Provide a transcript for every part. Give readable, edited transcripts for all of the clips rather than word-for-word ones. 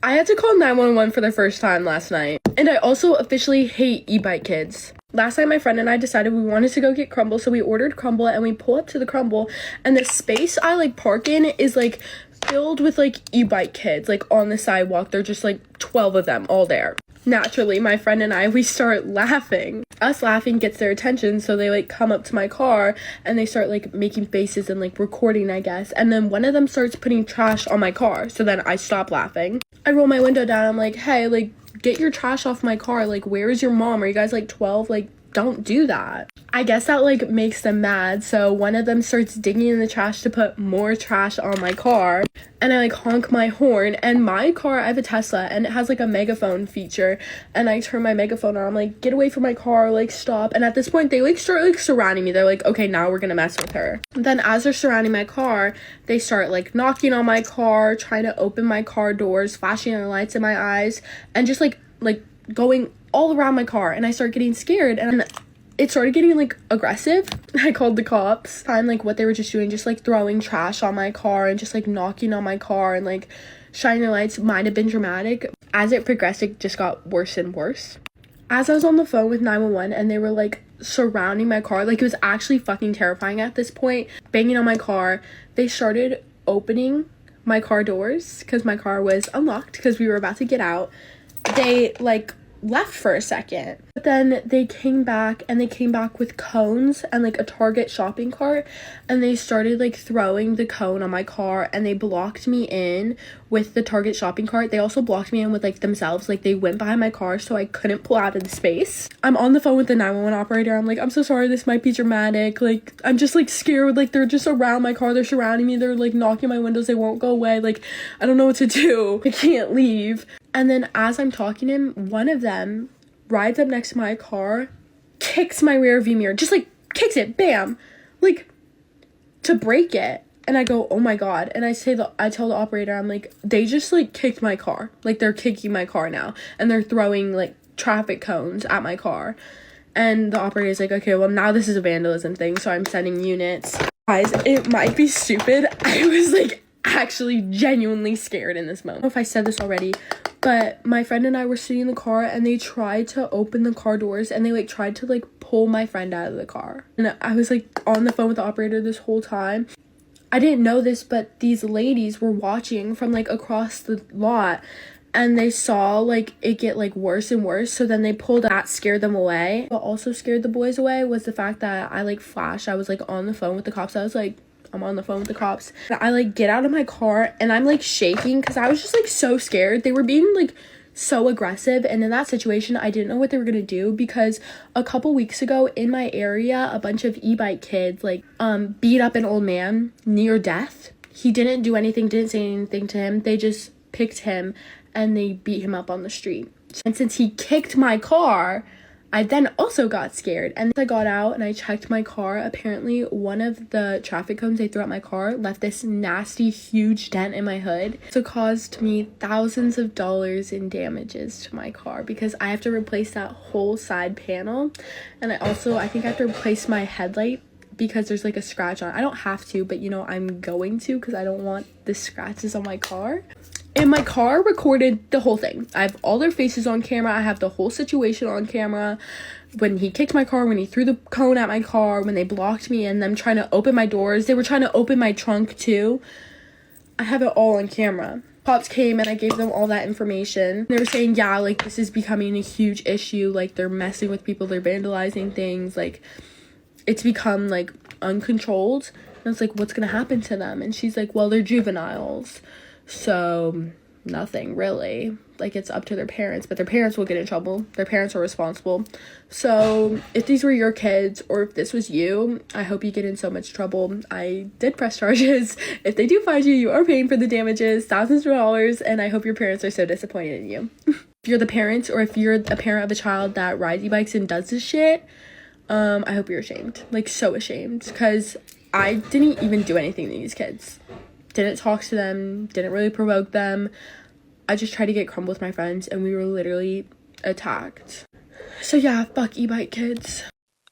I had to call 911 for the first time last night. And I also officially hate e-bike kids. Last night, my friend and I decided we wanted to go get crumble, so we ordered crumble, and we pull up to the crumble, and the space I, like, park in is, like, filled with, like, e-bike kids, like, on the sidewalk. They're just, like, 12 of them all there. Naturally, my friend and I, we start laughing. Us laughing gets their attention, so they, like, come up to my car, and they start, like, making faces and, like, recording, I guess. And then one of them starts putting trash on my car, so then I stop laughing. I roll my window down, I'm like, hey, like, get your trash off my car. Like, where is your mom? Are you guys, like, 12? Like, don't do that. I guess that, like, makes them mad, so one of them starts digging in the trash to put more trash on my car, and I, like, honk my horn, and my car, I have a Tesla, and it has, like, a megaphone feature, and I turn my megaphone on, I'm like, get away from my car, like, stop, and at this point, they, like, start, like, surrounding me. They're like, okay, now we're gonna mess with her. Then as they're surrounding my car, they start, like, knocking on my car, trying to open my car doors, flashing their lights in my eyes, and just, like, going all around my car, and I start getting scared, and it started getting, like, aggressive. I called the cops. Find, like, what they were just doing, just, like, throwing trash on my car and just, like, knocking on my car and, like, shining their lights might have been dramatic. As it progressed, it just got worse and worse. As I was on the phone with 911 and they were, like, surrounding my car, like, it was actually fucking terrifying at this point, banging on my car, they started opening my car doors because my car was unlocked because we were about to get out. They, like, left for a second, but then they came back, and they came back with cones and, like, a Target shopping cart, and they started, like, throwing the cone on my car, and they blocked me in with the Target shopping cart. They also blocked me in with, like, themselves. Like, they went behind my car so I couldn't pull out of the space. I'm on the phone with the 911 operator. I'm like, I'm so sorry, this might be dramatic, like, I'm just, like, scared, like, they're just around my car, they're surrounding me, they're, like, knocking my windows, they won't go away, like, I don't know what to do, I can't leave. And then as I'm talking to him, one of them rides up next to my car, kicks my rear view mirror, just, like, kicks it, bam, like, to break it. And I go, oh my god. And I tell the operator, I'm like, they just, like, kicked my car. Like, they're kicking my car now. And they're throwing, like, traffic cones at my car. And the operator's like, okay, well, now this is a vandalism thing, so I'm sending units. Guys, it might be stupid. I was, like, actually genuinely scared in this moment. I don't know if I said this already, but my friend and I were sitting in the car, and they tried to open the car doors, and they, like, tried to, like, pull my friend out of the car. And I was, like, on the phone with the operator this whole time. I didn't know this, but these ladies were watching from, like, across the lot, and they saw, like, it get, like, worse and worse, so then they pulled out, scared them away. What also scared the boys away was the fact that I, like, flashed. I was, like, on the phone with the cops. I was, like, I'm on the phone with the cops. I, like, get out of my car, and I'm, like, shaking because I was just, like, so scared. They were being, like, so aggressive, and in that situation, I didn't know what they were gonna do because a couple weeks ago in my area, a bunch of e-bike kids, like, beat up an old man near death. He didn't do anything, didn't say anything to him. They just picked him, and they beat him up on the street. And since he kicked my car, I then also got scared, and I got out and I checked my car. Apparently, one of the traffic cones they threw at my car left this nasty, huge dent in my hood. So it caused me thousands of dollars in damages to my car because I have to replace that whole side panel. And I think I have to replace my headlight because there's, like, a scratch on it. I don't have to, but, you know, I'm going to because I don't want the scratches on my car. And my car recorded the whole thing. I have all their faces on camera. I have the whole situation on camera. When he kicked my car, when he threw the cone at my car, when they blocked me, and them trying to open my doors. They were trying to open my trunk too. I have it all on camera. Cops came and I gave them all that information. They were saying, yeah, like, this is becoming a huge issue. Like, they're messing with people. They're vandalizing things. Like, it's become, like, uncontrolled. And I was like, what's gonna happen to them? And she's like, well, they're juveniles. So, nothing really. Like, it's up to their parents, but their parents will get in trouble. Their parents are responsible. So, if these were your kids, or if this was you, I hope you get in so much trouble. I did press charges. If they do find you, you are paying for the damages, thousands of dollars, and I hope your parents are so disappointed in you. If you're the parent, or if you're a parent of a child that rides e-bikes and does this shit, I hope you're ashamed. Like, so ashamed, because I didn't even do anything to these kids. Didn't talk to them, didn't really provoke them. I just tried to get crumble with my friends, and we were literally attacked. So yeah, fuck e-bike kids.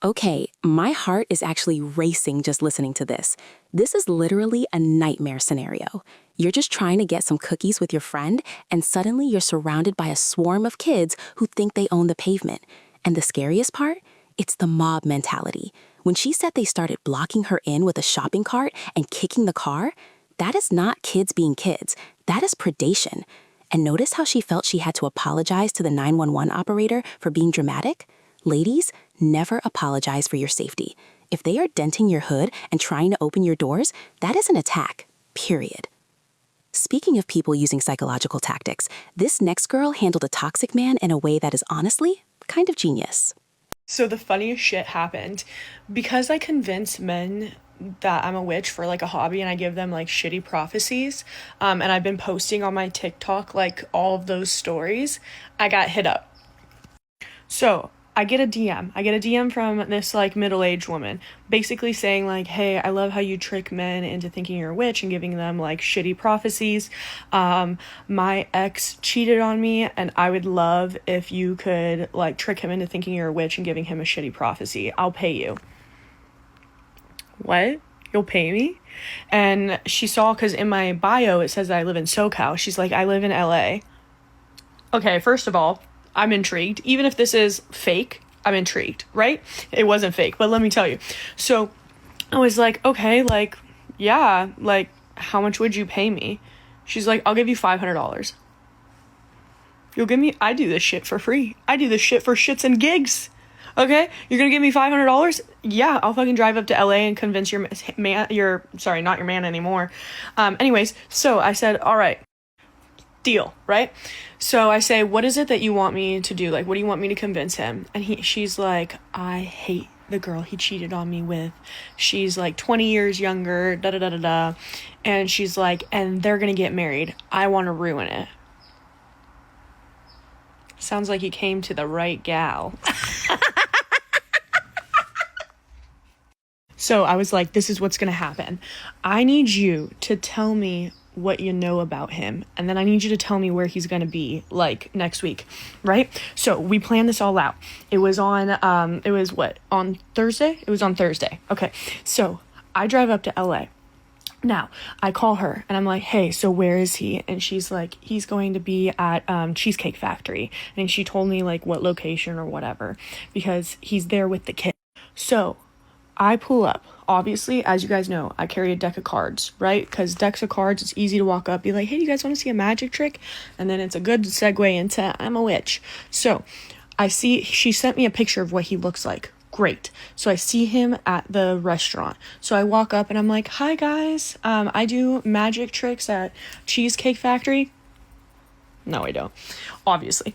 Okay, my heart is actually racing just listening to this. This is literally a nightmare scenario. You're just trying to get some cookies with your friend, and suddenly you're surrounded by a swarm of kids who think they own the pavement. And the scariest part? It's the mob mentality. When she said they started blocking her in with a shopping cart and kicking the car, that is not kids being kids. That is predation. And notice how she felt she had to apologize to the 911 operator for being dramatic? Ladies, never apologize for your safety. If they are denting your hood and trying to open your doors, that is an attack, period. Speaking of people using psychological tactics, this next girl handled a toxic man in a way that is honestly kind of genius. So the funniest shit happened because I convince men that I'm a witch for like a hobby, and I give them like shitty prophecies, and I've been posting on my TikTok like all of those stories. I got hit up. So I get a DM from this like middle-aged woman basically saying like, hey, I love how you trick men into thinking you're a witch and giving them like shitty prophecies. My ex cheated on me, and I would love if you could like trick him into thinking you're a witch and giving him a shitty prophecy. I'll pay you. What? You'll pay me? And she saw, because in my bio it says that I live in SoCal. She's like, I live in LA. Okay, first of all, I'm intrigued. Even if this is fake, I'm intrigued, right? It wasn't fake, but let me tell you. So I was like, okay, like, yeah, like, how much would you pay me? She's like, I'll give you $500. You'll give me, I do this shit for free. I do this shit for shits and gigs. Okay? You're gonna give me $500? Yeah, I'll fucking drive up to LA and convince your man, not your man anymore. Anyways, so I said, all right, deal, right? So I say, what is it that you want me to do? Like, what do you want me to convince him? And she's like, I hate the girl he cheated on me with. She's like 20 years younger, da-da-da-da-da. And she's like, and they're gonna get married. I want to ruin it. Sounds like you came to the right gal. So I was like, this is what's gonna happen. I need you to tell me what you know about him, and then I need you to tell me where he's gonna be like next week, right? So we planned this all out. It was on on Thursday? It was on Thursday. Okay, so I drive up to LA. Now I call her and I'm like, hey, so where is he? And she's like, he's going to be at Cheesecake Factory. And she told me like what location or whatever, because he's there with the kid. So I pull up. Obviously, as you guys know, I carry a deck of cards, right? Because decks of cards, it's easy to walk up, be like, hey, do you guys want to see a magic trick? And then it's a good segue into I'm a witch. So I see, she sent me a picture of what he looks like. Great. So I see him at the restaurant. So I walk up and I'm like, hi guys, I do magic tricks at Cheesecake Factory. No, I don't, obviously.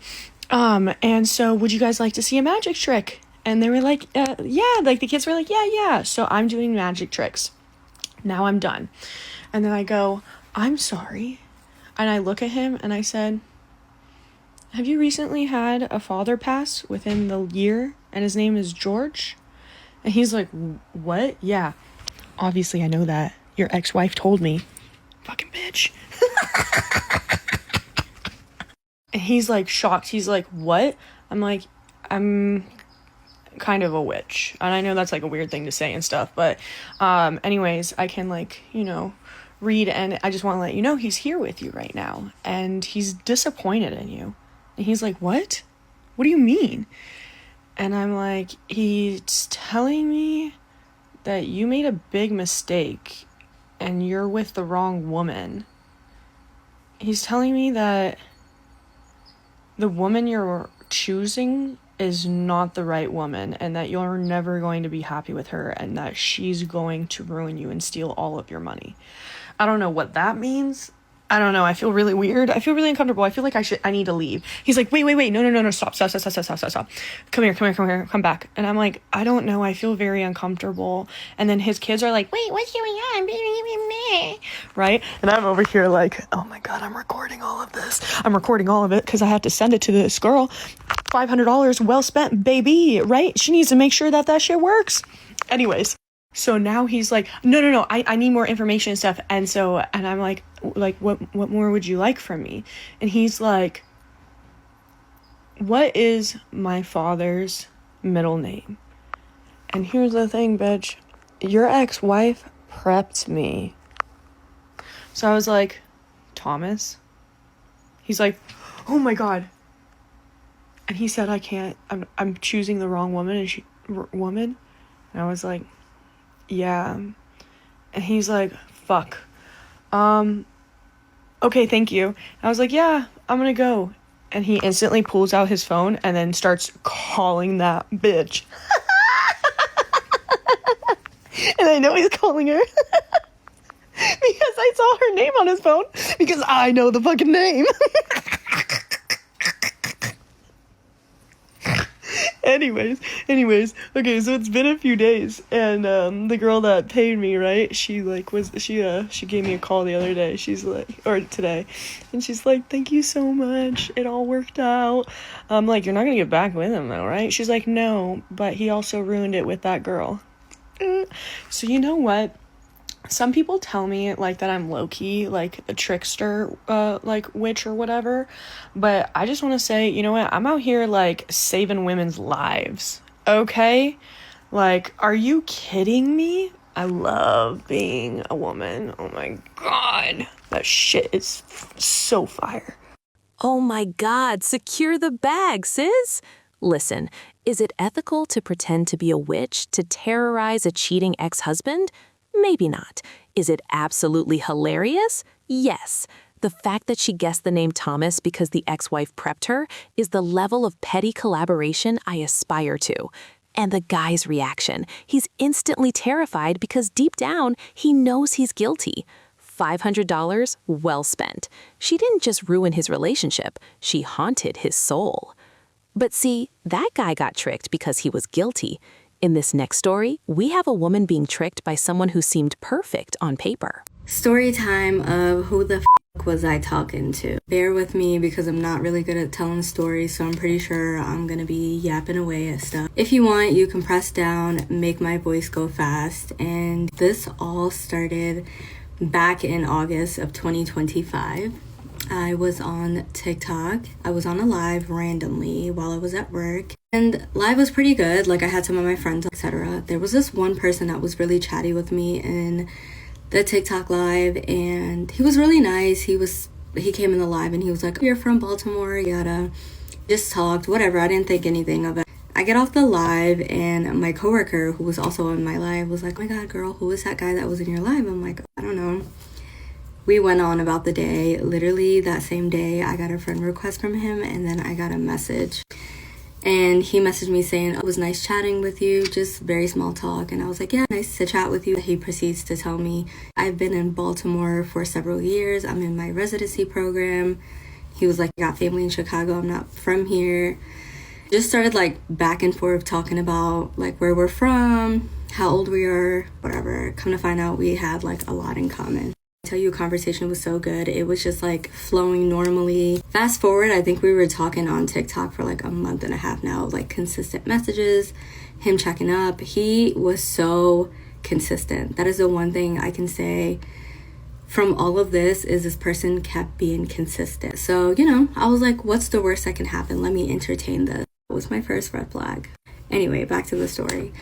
And so would you guys like to see a magic trick? And they were like, yeah, like the kids were like, yeah. So I'm doing magic tricks. Now I'm done. And then I go, I'm sorry. And I look at him and I said, have you recently had a father pass within the year? And his name is George? And he's like, what? Yeah. Obviously, I know that. Your ex-wife told me. Fucking bitch. And he's like shocked. He's like, what? I'm like, I'm kind of a witch, and I know that's like a weird thing to say and stuff, but anyways, I can like, read, and I just want to let you know he's here with you right now, and he's disappointed in you. And he's like, what do you mean? And I'm like, he's telling me that you made a big mistake and you're with the wrong woman. He's telling me that the woman you're choosing is not the right woman, and that you're never going to be happy with her, and that she's going to ruin you and steal all of your money. I don't know what that means. I don't know. I feel really weird. I feel really uncomfortable. I feel like I need to leave. He's like, wait. No. Stop. Come here. Come back. And I'm like, I don't know. I feel very uncomfortable. And then his kids are like, wait, what's going on? Right? And I'm over here like, oh my God, I'm recording all of this. I'm recording all of it because I have to send it to this girl. $500 well spent, baby. Right? She needs to make sure that shit works. Anyways. So now he's like, no, I need more information and stuff. And I'm like, what more would you like from me? And he's like, what is my father's middle name? And here's the thing, bitch. Your ex-wife prepped me. So I was like, Thomas? He's like, oh my God. And he said, I can't, I'm choosing the wrong woman. And I was like, yeah. And he's like, fuck. Okay, thank you. And I was like, yeah, I'm gonna go. And he instantly pulls out his phone and then starts calling that bitch. And I know he's calling her. Because I saw her name on his phone. Because I know the fucking name. Anyways, okay, so it's been a few days, and the girl that paid me, right, she gave me a call the other day, or today, and she's like, thank you so much, it all worked out. I'm like, you're not gonna get back with him though, right? She's like, no, but he also ruined it with that girl. So you know what? Some people tell me, like, that I'm low-key, like, a trickster, like, witch or whatever, but I just want to say, you know what, I'm out here, like, saving women's lives, okay? Like, are you kidding me? I love being a woman. Oh my God. That shit is so fire. Oh my God, secure the bag, sis! Listen, is it ethical to pretend to be a witch to terrorize a cheating ex-husband? Maybe not. Is it absolutely hilarious? Yes. The fact that she guessed the name Thomas because the ex-wife prepped her is the level of petty collaboration I aspire to. And the guy's reaction. He's instantly terrified because deep down, he knows he's guilty. $500 well spent. She didn't just ruin his relationship, she haunted his soul. But see, that guy got tricked because he was guilty. In this next story, we have a woman being tricked by someone who seemed perfect on paper. Story time of who the f*** was I talking to. Bear with me because I'm not really good at telling stories, so I'm pretty sure I'm gonna be yapping away at stuff. If you want, you can press down, make my voice go fast. And this all started back in August of 2025. I was on TikTok. I was on a live randomly while I was at work. And live was pretty good. Like, I had some of my friends, etc. There was this one person that was really chatty with me in the TikTok live, and he was really nice. He came in the live and he was like, you're from Baltimore, yada. Just talked, whatever. I didn't think anything of it. I get off the live and my coworker, who was also on my live, was like, oh my God, girl, who was that guy that was in your live? I'm like, I don't know. We went on about the day. Literally that same day, I got a friend request from him, and then I got a message. And he messaged me saying, it was nice chatting with you, just very small talk. And I was like, yeah, nice to chat with you. He proceeds to tell me, I've been in Baltimore for several years. I'm in my residency program. He was like, I got family in Chicago. I'm not from here. Just started like back and forth talking about like where we're from, how old we are, whatever. Come to find out, we had like a lot in common. I tell you, conversation was so good. It was just like flowing normally. Fast forward, I think we were talking on TikTok for like a month and a half now, like consistent messages, him checking up. He was so consistent. That is the one thing I can say from all of this, is this person kept being consistent. So, you know, I was like, what's the worst that can happen? Let me entertain this. That was my first red flag. Anyway, back to the story.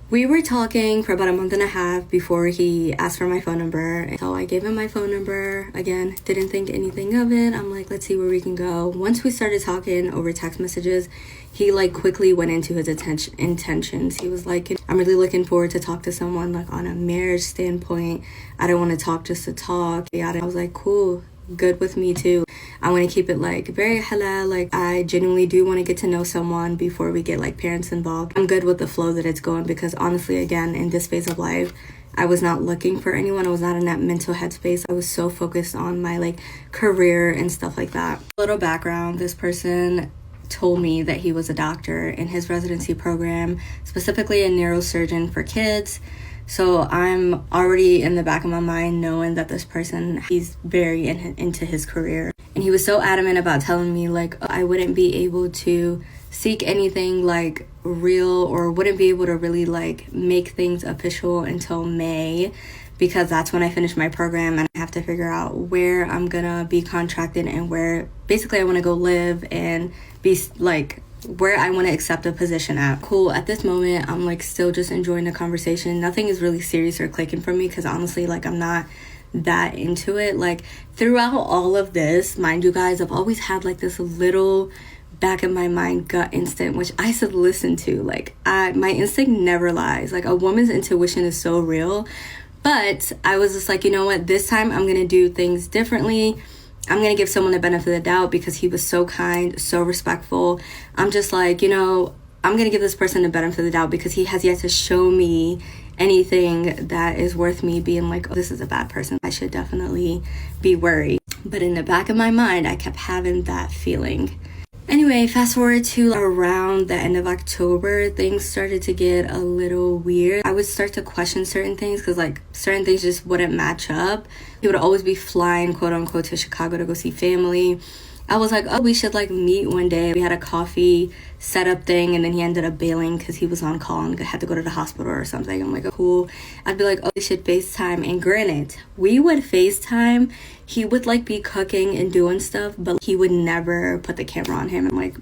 We were talking for about a month and a half before he asked for my phone number. So I gave him my phone number. Again, didn't think anything of it. I'm like, let's see where we can go. Once we started talking over text messages, he like quickly went into his intentions. He was like, I'm really looking forward to talk to someone like on a marriage standpoint. I don't want to talk just to talk. I was like, cool, good with me too. I want to keep it like very halal. Like, I genuinely do want to get to know someone before we get like parents involved. I'm good with the flow that it's going, because honestly, again, in this phase of life, I was not looking for anyone. I was not in that mental headspace. I was so focused on my like career and stuff like that. A little background, this person told me that he was a doctor in his residency program, specifically a neurosurgeon for kids. So I'm already in the back of my mind knowing that this person, he's very into his career. And he was so adamant about telling me like I wouldn't be able to seek anything like real, or wouldn't be able to really like make things official until May, because that's when I finish my program and I have to figure out where I'm gonna be contracted and where basically I want to go live and be like where I want to accept a position at. Cool, at this moment, I'm like still just enjoying the conversation. Nothing is really serious or clicking for me because honestly, like I'm not that into it. Like throughout all of this, mind you guys, I've always had like this little back of my mind gut instinct which I should listen to. Like my instinct never lies. Like a woman's intuition is so real. But I was just like, you know what, this time I'm gonna do things differently. I'm gonna give someone the benefit of the doubt because he was so kind, so respectful. I'm just like, you know, I'm gonna give this person the benefit of the doubt because he has yet to show me anything that is worth me being like, oh, this is a bad person, I should definitely be worried. But in the back of my mind, I kept having that feeling. Anyway, fast forward to around the end of October, things started to get a little weird. I would start to question certain things because like certain things just wouldn't match up. He would always be flying, quote unquote, to Chicago to go see family. I was like, oh, we should like meet one day. We had a coffee setup thing and then he ended up bailing because he was on call and had to go to the hospital or something. I'm like, oh, cool. I'd be like, oh, we should FaceTime. And granted, we would FaceTime. He would like be cooking and doing stuff, but he would never put the camera on him. I'm like,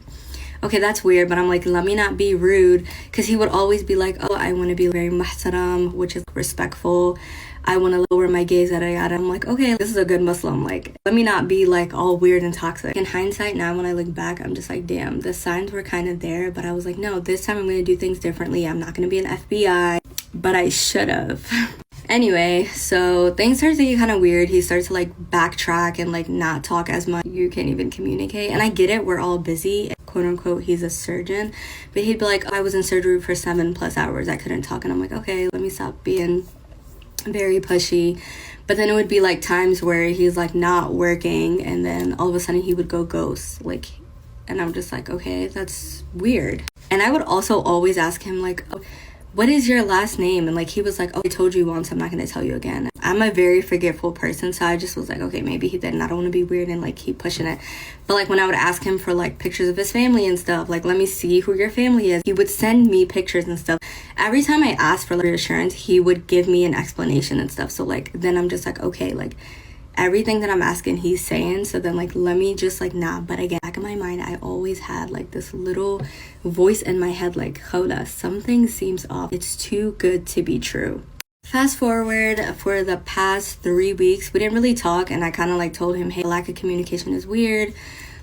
okay, that's weird, but I'm like, let me not be rude, because he would always be like, oh, I want to be very muhtaram, which is respectful. I want to lower my gaze at it. I'm like, okay, this is a good Muslim. Like, let me not be like all weird and toxic. In hindsight, now when I look back, I'm just like, damn, the signs were kind of there, but I was like, no, this time I'm going to do things differently. I'm not going to be an FBI, but I should have. Anyway, so things started to get kind of weird. He started to like backtrack and like not talk as much. You can't even communicate. And I get it, we're all busy. Quote unquote, he's a surgeon. But he'd be like, I was in surgery for 7+ hours. I couldn't talk. And I'm like, okay, let me stop being very pushy. But then it would be like times where he's like not working and then all of a sudden he would go ghost. Like, and I'm just like, okay, that's weird. And I would also always ask him like, oh, what is your last name? And like he was like, oh, I told you once, I'm not gonna tell you again. I'm a very forgetful person, so I just was like, okay, maybe he didn't. I don't want to be weird and like keep pushing it. But like when I would ask him for like pictures of his family and stuff, like let me see who your family is, he would send me pictures and stuff. Every time I asked for like, reassurance, he would give me an explanation and stuff. So like then I'm just like, okay, like everything that I'm asking he's saying, so then like let me just like nah. But again, back in my mind, I always had like this little voice in my head like, Hola, something seems off, it's too good to be true. Fast forward, for the past 3 weeks we didn't really talk, and I kind of like told him, hey, lack of communication is weird.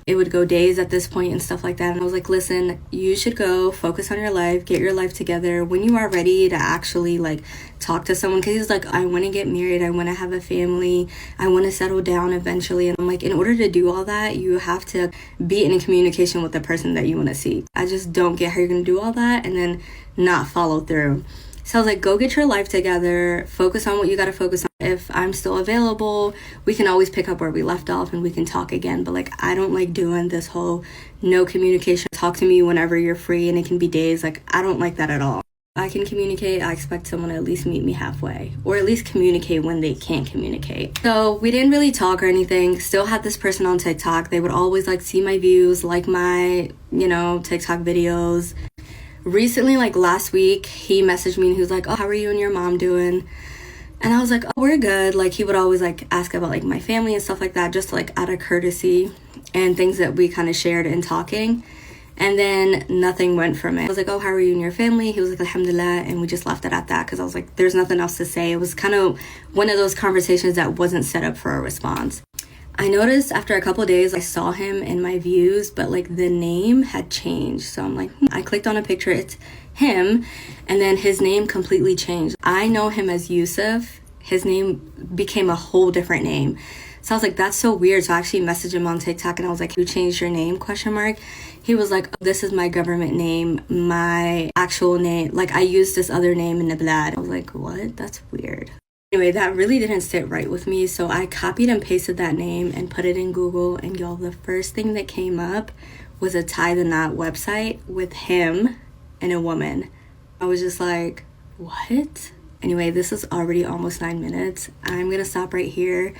It would go days at this point and stuff like that. And I was like, listen, you should go focus on your life, get your life together. When you are ready to actually like talk to someone, because he's like, I want to get married, I want to have a family, I want to settle down eventually. And I'm like, in order to do all that, you have to be in communication with the person that you want to see. I just don't get how you're going to do all that and then not follow through. So I was like, go get your life together, focus on what you got to focus on. If I'm still available, we can always pick up where we left off and we can talk again. But like, I don't like doing this whole no communication, talk to me whenever you're free, and it can be days. Like, I don't like that at all. I can communicate. I expect someone to at least meet me halfway, or at least communicate when they can't communicate. So we didn't really talk or anything. Still had this person on TikTok. They would always like see my views, like my, TikTok videos. Recently, like last week, he messaged me and he was like, oh, how are you and your mom doing? And I was like, oh, we're good. Like, he would always like ask about like my family and stuff like that, just like out of courtesy and things that we kind of shared in talking. And then nothing went from it. I was like, oh, how are you and your family? He was like, alhamdulillah. And we just left it at that because I was like, there's nothing else to say. It was kind of one of those conversations that wasn't set up for a response. I noticed after a couple of days, I saw him in my views, but like the name had changed. So I'm like, I clicked on a picture, it's him, and then his name completely changed. I know him as Yusuf. His name became a whole different name. So I was like, that's so weird. So I actually messaged him on TikTok and I was like, you changed your name, ? He was like, oh, this is my government name, my actual name. Like, I used this other name in the blad. I was like, what? That's weird. Anyway, that really didn't sit right with me, so I copied and pasted that name and put it in Google, and y'all, the first thing that came up was a Tie the Knot website with him and a woman. I was just like, what? Anyway, this is already almost 9 minutes. I'm gonna stop right here,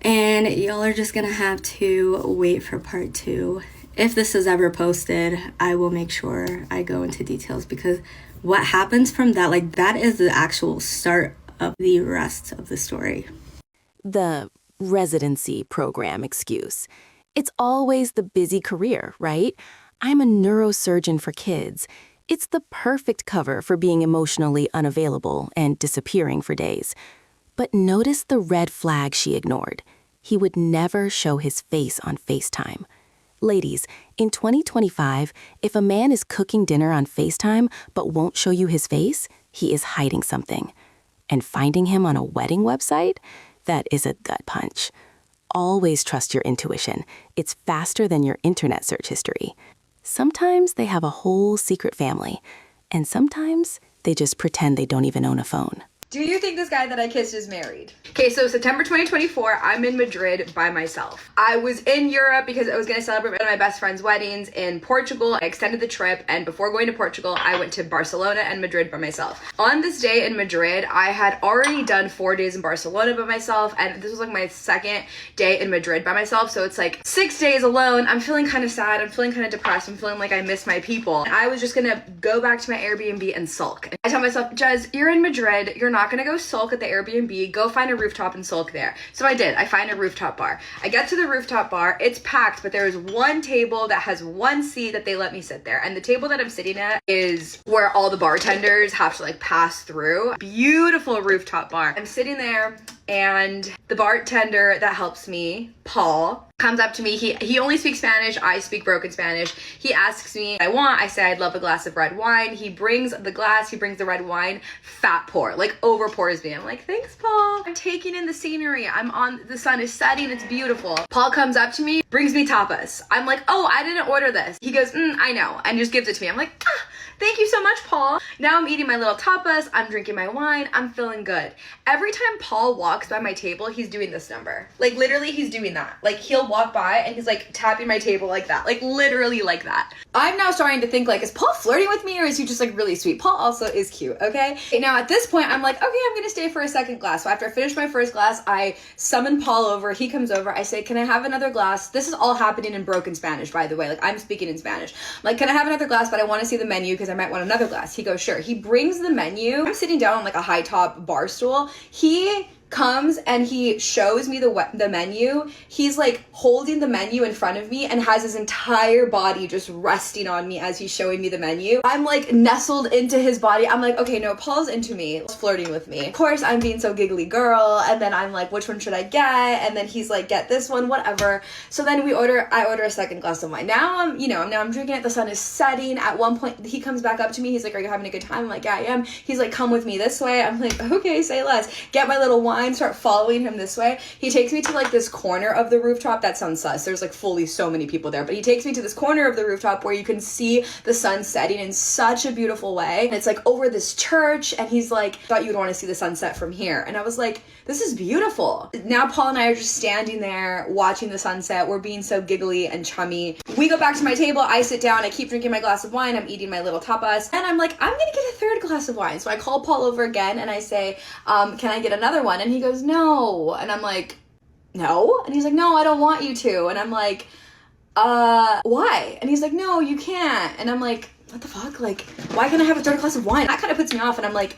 and y'all are just gonna have to wait for part 2. If this is ever posted, I will make sure I go into details, because what happens from that, like, that is the actual start of the rest of the story. The residency program excuse. It's always the busy career, right? I'm a neurosurgeon for kids. It's the perfect cover for being emotionally unavailable and disappearing for days. But notice the red flag she ignored. He would never show his face on FaceTime. Ladies, in 2025, if a man is cooking dinner on FaceTime but won't show you his face, he is hiding something. And finding him on a wedding website? That is a gut punch. Always trust your intuition. It's faster than your internet search history. Sometimes they have a whole secret family, and sometimes they just pretend they don't even own a phone. Do you think this guy that I kissed is married? Okay, so September 2024, I'm in Madrid by myself. I was in Europe because I was gonna celebrate one of my best friend's weddings in Portugal. I extended the trip, and before going to Portugal, I went to Barcelona and Madrid by myself. On this day in Madrid, I had already done 4 days in Barcelona by myself, and this was like my second day in Madrid by myself, so it's like 6 days alone. I'm feeling kind of sad, I'm feeling kind of depressed, I'm feeling like I miss my people. And I was just gonna go back to my Airbnb and sulk. I tell myself, Jez, you're in Madrid, you're not gonna go sulk at the Airbnb, go find a rooftop and sulk there. So I did. I find a rooftop bar. I get to the rooftop bar, it's packed, but there is one table that has one seat that they let me sit there. And the table that I'm sitting at is where all the bartenders have to like pass through. Beautiful rooftop bar. I'm sitting there, and the bartender that helps me, Paul, comes up to me. He only speaks Spanish. I speak broken Spanish. He asks me what I want. I say I'd love a glass of red wine. He brings the glass. He brings the red wine. Fat pour, like over pours me. I'm like, thanks, Paul. I'm taking in the scenery. The sun is setting. It's beautiful. Paul comes up to me, brings me tapas. I'm like, oh, I didn't order this. He goes, I know, and just gives it to me. I'm like, thank you so much, Paul. Now I'm eating my little tapas. I'm drinking my wine. I'm feeling good. Every time Paul walks by my table, he's doing this number. Like literally he's doing that. Like he'll walk by and he's like tapping my table like that. Like literally like that. I'm now starting to think like, is Paul flirting with me or is he just like really sweet? Paul also is cute, okay? Now at this point, I'm like, okay, I'm gonna stay for a second glass. So after I finish my first glass, I summon Paul over. He comes over. I say, can I have another glass? This is all happening in broken Spanish, by the way. Like I'm speaking in Spanish. I'm like, can I have another glass? But I want to see the menu because I might want another glass. He goes, sure. He brings the menu. I'm sitting down on like a high top bar stool. He comes and he shows me the menu. He's like holding the menu in front of me and has his entire body just resting on me as he's showing me the menu. I'm like nestled into his body. I'm like, okay, no, Paul's into me. He's flirting with me. Of course, I'm being so giggly girl. And then I'm like, which one should I get? And then he's like, get this one, whatever. So then I order a second glass of wine. Now I'm drinking it. The sun is setting. At one point, he comes back up to me. He's like, are you having a good time? I'm like, yeah, I am. He's like, come with me this way. I'm like, okay, say less. Get my little wine, start following him this way. He takes me to like this corner of the rooftop. That sounds sus. There's like fully so many people there, but he takes me to this corner of the rooftop where you can see the sun setting in such a beautiful way. And it's like over this church, and he's like, thought you'd want to see the sunset from here. And I was like, this is beautiful. Now Paul and I are just standing there watching the sunset. We're being so giggly and chummy. We go back to my table. I sit down. I keep drinking my glass of wine. I'm eating my little tapas. And I'm like, I'm gonna get a third glass of wine. So I call Paul over again and I say, can I get another one? And he goes, no. And I'm like, no? And he's like, no, I don't want you to. And I'm like, why? And he's like, no, you can't. And I'm like, what the fuck? Like, why can't I have a third glass of wine? That kind of puts me off. And I'm like,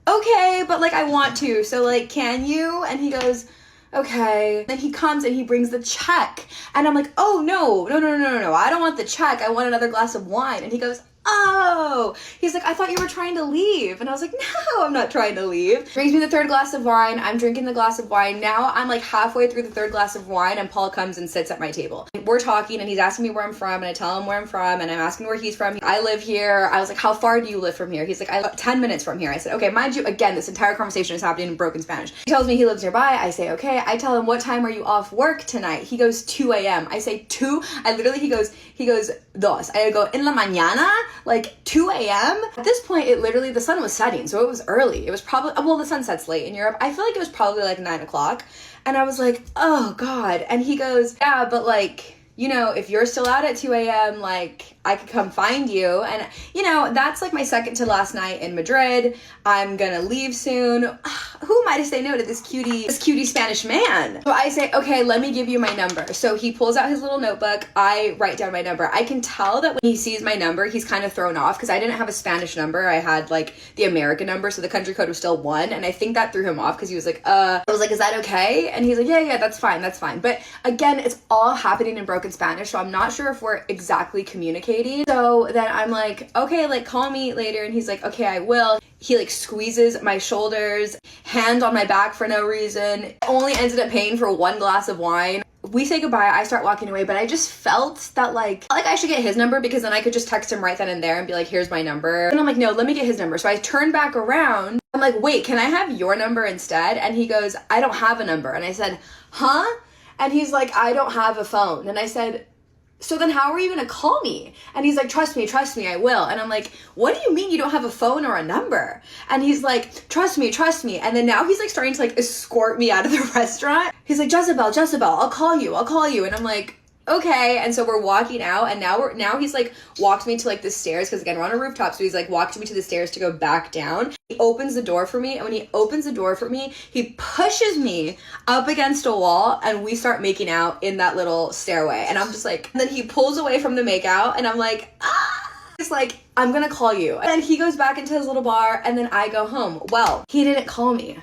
okay, but like I want to. So like, can you? And he goes, okay. Then he comes and he brings the check. And I'm like, oh, no. I don't want the check. I want another glass of wine. And he goes, oh. He's like, I thought you were trying to leave. And I was like, no, I'm not trying to leave. Brings me the third glass of wine. I'm drinking the glass of wine. Now I'm like halfway through the third glass of wine and Paul comes and sits at my table. We're talking and he's asking me where I'm from and I tell him where I'm from and I'm asking where he's from. I live here. I was like, how far do you live from here? He's like, I live 10 minutes from here. I said, okay, mind you, again, this entire conversation is happening in broken Spanish. He tells me he lives nearby. I say, okay. I tell him, what time are you off work tonight? He goes, 2 a.m. I say 2. He goes, dos. I go, en la mañana? Like 2 a.m.? At this point, the sun was setting, so it was early. It was probably, well, the sun sets late in Europe. I feel like it was probably like 9 o'clock. And I was like, oh God. And he goes, yeah, but like, you know, if you're still out at 2 a.m., like, I could come find you. And, you know, that's like my second to last night in Madrid. I'm gonna leave soon. Who am I to say no to this cutie Spanish man? So I say, okay, let me give you my number. So he pulls out his little notebook. I write down my number. I can tell that when he sees my number, he's kind of thrown off because I didn't have a Spanish number. I had like the American number. So the country code was still 1. And I think that threw him off because he was like, I was like, is that okay? And he's like, yeah, that's fine. But again, it's all happening in broken broken Spanish, so I'm not sure if we're exactly communicating. So then I'm like, okay, like call me later. And he's like, okay, I will. He like squeezes my shoulders, hand on my back for no reason. Only ended up paying for 1 glass of wine. We say goodbye, I start walking away, but I just felt that like I should get his number because then I could just text him right then and there and be like, here's my number. And I'm like, no, let me get his number. So I turn back around. I'm like, wait, can I have your number instead? And he goes, I don't have a number. And I said, huh? And he's like, I don't have a phone. And I said, so then how are you gonna call me? And he's like, trust me, I will. And I'm like, what do you mean you don't have a phone or a number? And he's like, trust me. And then now he's like starting to like escort me out of the restaurant. He's like, Jezebel, I'll call you. And I'm like, okay. And so we're walking out, and now he's like walked me to like the stairs, because again, we're on a rooftop, so he's like walked me to the stairs to go back down. He opens the door for me, and when he opens the door for me, he pushes me up against a wall, and we start making out in that little stairway. And I'm just like, and then he pulls away from the makeout, and I'm like, ah. It's like, I'm gonna call you. And then he goes back into his little bar, and then I go home. Well, he didn't call me.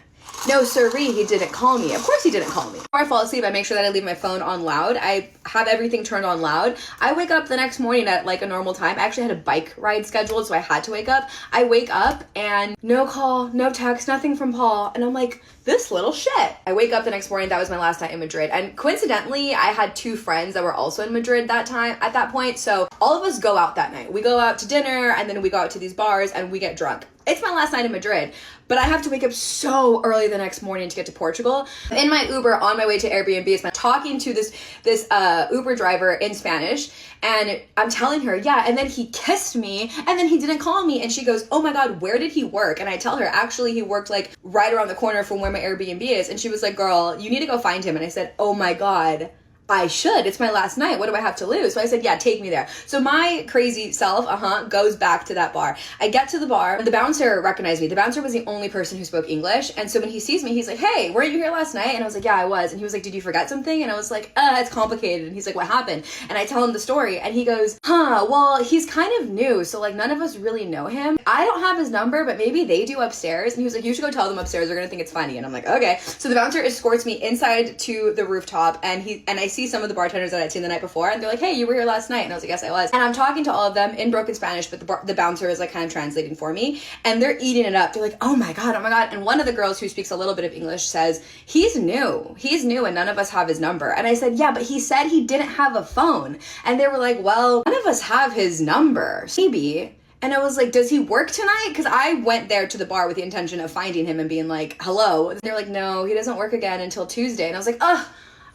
No, sirree, he didn't call me. Of course he didn't call me. Before I fall asleep, I make sure that I leave my phone on loud. I have everything turned on loud. I wake up the next morning at like a normal time. I actually had a bike ride scheduled, so I had to wake up. I wake up and no call, no text, nothing from Paul. And I'm like, this little shit. I wake up the next morning. That was my last night in Madrid. And coincidentally, I had 2 friends that were also in Madrid at that point. So all of us go out that night. We go out to dinner, and then we go out to these bars and we get drunk. It's my last night in Madrid, but I have to wake up so early the next morning to get to Portugal. In my Uber on my way to Airbnb, I'm talking to this Uber driver in Spanish, and I'm telling her, yeah, and then he kissed me, and then he didn't call me, and she goes, oh my God, where did he work? And I tell her, actually, he worked like right around the corner from where my Airbnb is, and she was like, girl, you need to go find him. And I said, oh my God, I should. It's my last night. What do I have to lose? So I said, yeah, take me there. So my crazy self, goes back to that bar. I get to the bar. The bouncer recognized me. The bouncer was the only person who spoke English. And so when he sees me, he's like, hey, weren't you here last night? And I was like, yeah, I was. And he was like, did you forget something? And I was like, it's complicated. And he's like, what happened? And I tell him the story, and he goes, well, he's kind of new. So like none of us really know him. I don't have his number, but maybe they do upstairs. And he was like, you should go tell them upstairs. They're going to think it's funny. And I'm like, okay. So the bouncer escorts me inside to the rooftop, and I see some of the bartenders that I'd seen the night before, and they're like, hey, you were here last night. And I was like, yes, I was. And I'm talking to all of them in broken Spanish, but the bouncer is like kind of translating for me, and they're eating it up. They're like, oh my God. And one of the girls who speaks a little bit of English says, he's new, and none of us have his number. And I said, yeah, but he said he didn't have a phone. And they were like, well, none of us have his number, maybe. And I was like, does he work tonight? Because I went there to the bar with the intention of finding him and being like, hello. And they're like, no, he doesn't work again until Tuesday. And I was like,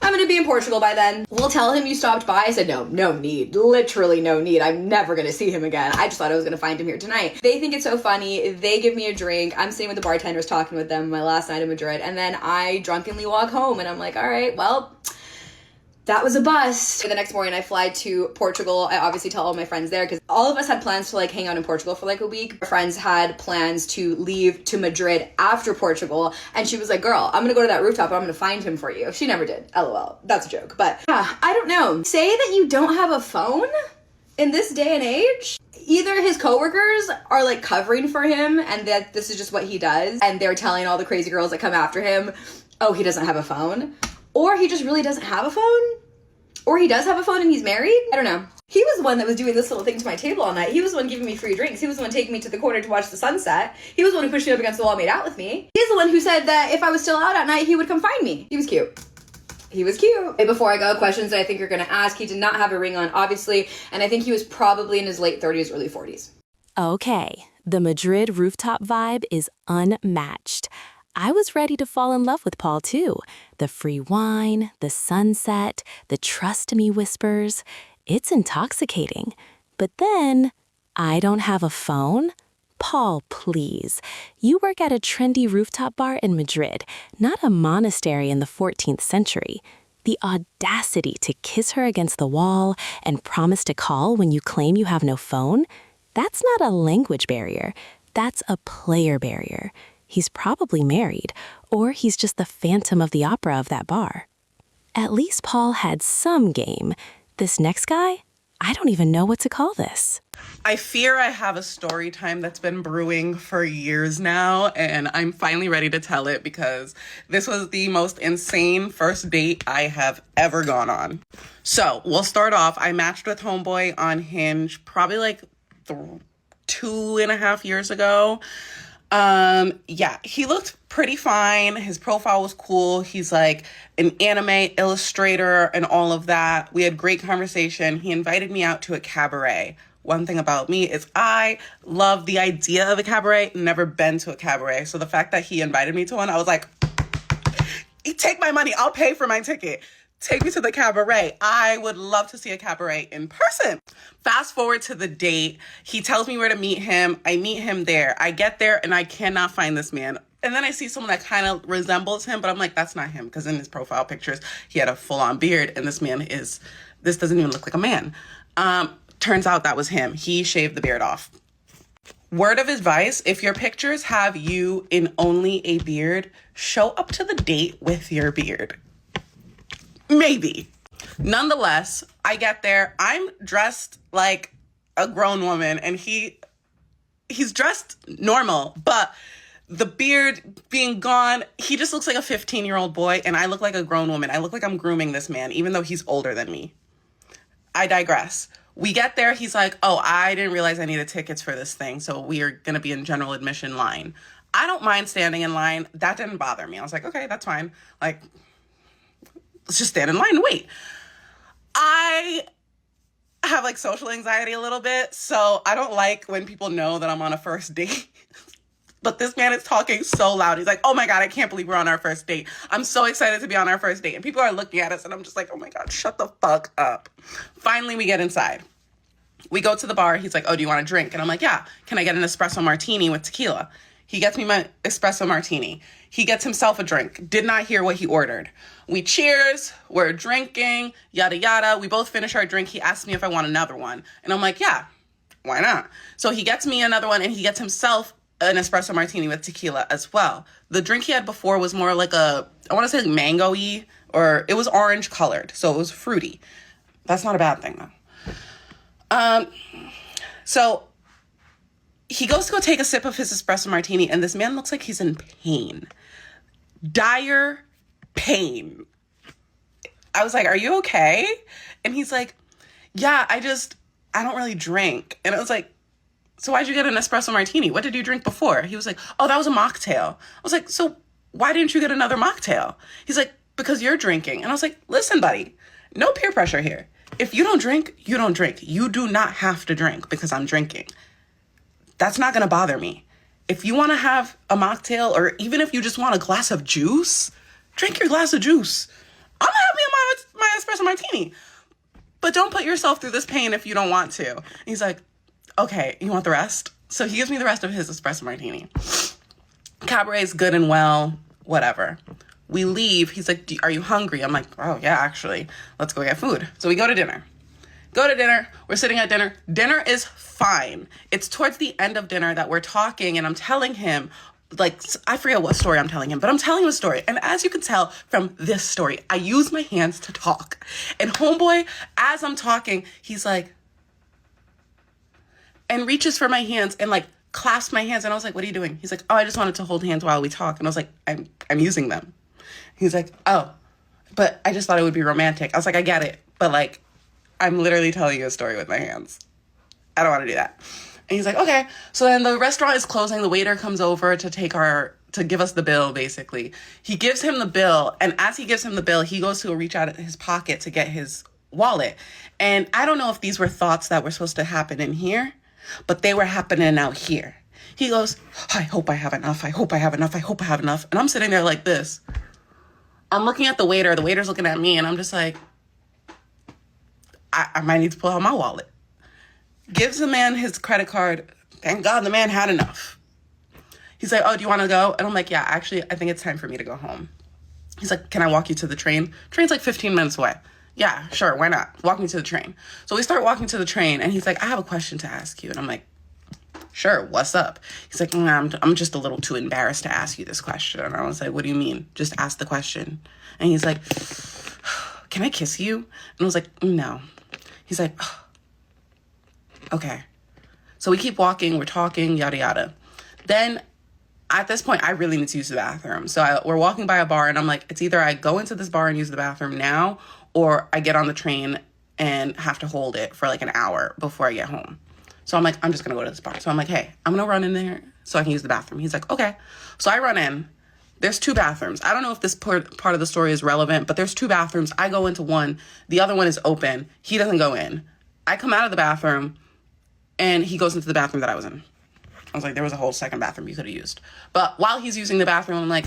I'm gonna be in Portugal by then. We'll tell him you stopped by. I said, no need. Literally no need. I'm never gonna see him again. I just thought I was gonna find him here tonight. They think it's so funny. They give me a drink. I'm sitting with the bartenders talking with them my last night in Madrid. And then I drunkenly walk home, and I'm like, all right, well, that was a bust. The next morning I fly to Portugal. I obviously tell all my friends there, because all of us had plans to like hang out in Portugal for like a week. Our friends had plans to leave to Madrid after Portugal, and she was like, girl, I'm gonna go to that rooftop, I'm gonna find him for you. She never did. LOL. That's a joke. But yeah, I don't know. Say that you don't have a phone in this day and age? Either his coworkers are like covering for him, and that this is just what he does, and they're telling all the crazy girls that come after him, oh, he doesn't have a phone. Or he just really doesn't have a phone. Or he does have a phone and he's married. I don't know. He was the one that was doing this little thing to my table all night. He was the one giving me free drinks. He was the one taking me to the corner to watch the sunset. He was the one who pushed me up against the wall and made out with me. He's the one who said that if I was still out at night, he would come find me. He was cute. He was cute. Before I go, questions that I think you're going to ask. He did not have a ring on, obviously. And I think he was probably in his late 30s, early 40s. Okay, the Madrid rooftop vibe is unmatched. I was ready to fall in love with Paul too. The free wine, the sunset, the trust me whispers. It's intoxicating. But then, I don't have a phone? Paul, please. You work at a trendy rooftop bar in Madrid, not a monastery in the 14th century. The audacity to kiss her against the wall and promise to call when you claim you have no phone? That's not a language barrier. That's a player barrier. He's probably married, or he's just the Phantom of the Opera of that bar. At least Paul had some game. This next guy? I don't even know what to call this. I fear I have a story time that's been brewing for years now, and I'm finally ready to tell it because this was the most insane first date I have ever gone on. So we'll start off. I matched with Homeboy on Hinge probably like 2.5 years ago. Yeah, he looked pretty fine. His profile was cool. He's like an anime illustrator and all of that. We had great conversation. He invited me out to a cabaret. One thing about me is I love the idea of a cabaret, never been to a cabaret. So the fact that he invited me to one, I was like, take my money. I'll pay for my ticket. Take me to the cabaret. I would love to see a cabaret in person. Fast forward to the date. He tells me where to meet him. I meet him there. I get there and I cannot find this man. And then I see someone that kind of resembles him, but I'm like, that's not him. Because in his profile pictures, he had a full-on beard. And this doesn't even look like a man. Turns out that was him. He shaved the beard off. Word of advice, if your pictures have you in only a beard, show up to the date with your beard. Maybe. Nonetheless, I get there. I'm dressed like a grown woman and he's dressed normal, but the beard being gone, he just looks like a 15-year-old boy and I look like a grown woman. I look like I'm grooming this man, even though he's older than me. I digress. We get there. He's like, oh, I didn't realize I needed tickets for this thing. So we are going to be in general admission line. I don't mind standing in line. That didn't bother me. I was like, okay, that's fine. Like, let's just stand in line and wait. I have like social anxiety a little bit. So I don't like when people know that I'm on a first date. But this man is talking so loud. He's like, oh my God, I can't believe we're on our first date. I'm so excited to be on our first date. And people are looking at us and I'm just like, oh my God, shut the fuck up. Finally, we get inside. We go to the bar. He's like, oh, do you want a drink? And I'm like, yeah. Can I get an espresso martini with tequila? He gets me my espresso martini. He gets himself a drink. Did not hear what he ordered. We cheers. We're drinking, yada, yada. We both finish our drink. He asks me if I want another one. And I'm like, yeah, why not? So he gets me another one and he gets himself an espresso martini with tequila as well. The drink he had before was more like I want to say like mango-y, or it was orange colored. So it was fruity. That's not a bad thing though. So he goes to go take a sip of his espresso martini and this man looks like he's in pain. Dire pain. I was like, are you okay? And he's like, yeah, I don't really drink. And I was like, so why'd you get an espresso martini? What did you drink before? He was like, oh, that was a mocktail. I was like, so why didn't you get another mocktail? He's like, because you're drinking. And I was like, listen, buddy, no peer pressure here. If you don't drink, you don't drink. You do not have to drink because I'm drinking. That's not going to bother me. If you want to have a mocktail or even if you just want a glass of juice, drink your glass of juice. I'm happy in my espresso martini. But don't put yourself through this pain if you don't want to. And he's like, okay, you want the rest? So he gives me the rest of his espresso martini. Cabaret's good and well, whatever. We leave. He's like, are you hungry? I'm like, oh, yeah, actually. Let's go get food. So we go to dinner. We're sitting at dinner. Dinner is fine. It's towards the end of dinner that we're talking and I'm telling him, like, I forget what story I'm telling him, but I'm telling him a story. And as you can tell from this story, I use my hands to talk. And homeboy, as I'm talking, he's like, and reaches for my hands and like clasps my hands. And I was like, what are you doing? He's like, oh, I just wanted to hold hands while we talk. And I was like, I'm using them. He's like, oh, but I just thought it would be romantic. I was like, I get it. But like, I'm literally telling you a story with my hands. I don't want to do that. And he's like, okay. So then the restaurant is closing. The waiter comes over to give us the bill, basically. He gives him the bill. And as he gives him the bill, he goes to reach out of his pocket to get his wallet. And I don't know if these were thoughts that were supposed to happen in here, but they were happening out here. He goes, I hope I have enough. I hope I have enough. I hope I have enough. And I'm sitting there like this. I'm looking at the waiter. The waiter's looking at me. And I'm just like, I might need to pull out my wallet. Gives the man his credit card. Thank God the man had enough. He's like, oh, do you want to go? And I'm like, yeah, actually, I think it's time for me to go home. He's like, can I walk you to the train? Train's like 15 minutes away. Yeah, sure, why not? Walk me to the train. So we start walking to the train, and he's like, I have a question to ask you. And I'm like, sure, what's up? He's like, I'm just a little too embarrassed to ask you this question. And I was like, what do you mean? Just ask the question. And he's like, can I kiss you? And I was like, no. He's like, okay. So we keep walking, we're talking, yada, yada. Then at this point, I really need to use the bathroom. So we're walking by a bar and I'm like, it's either I go into this bar and use the bathroom now, or I get on the train and have to hold it for like an hour before I get home. So I'm like, I'm just gonna go to this bar. So I'm like, hey, I'm gonna run in there so I can use the bathroom. He's like, okay. So I run in. There's 2 bathrooms. I don't know if this part of the story is relevant, but there's 2 bathrooms. I go into one. The other one is open. He doesn't go in. I come out of the bathroom and he goes into the bathroom that I was in. I was like, there was a whole second bathroom you could have used. But while he's using the bathroom, I'm like,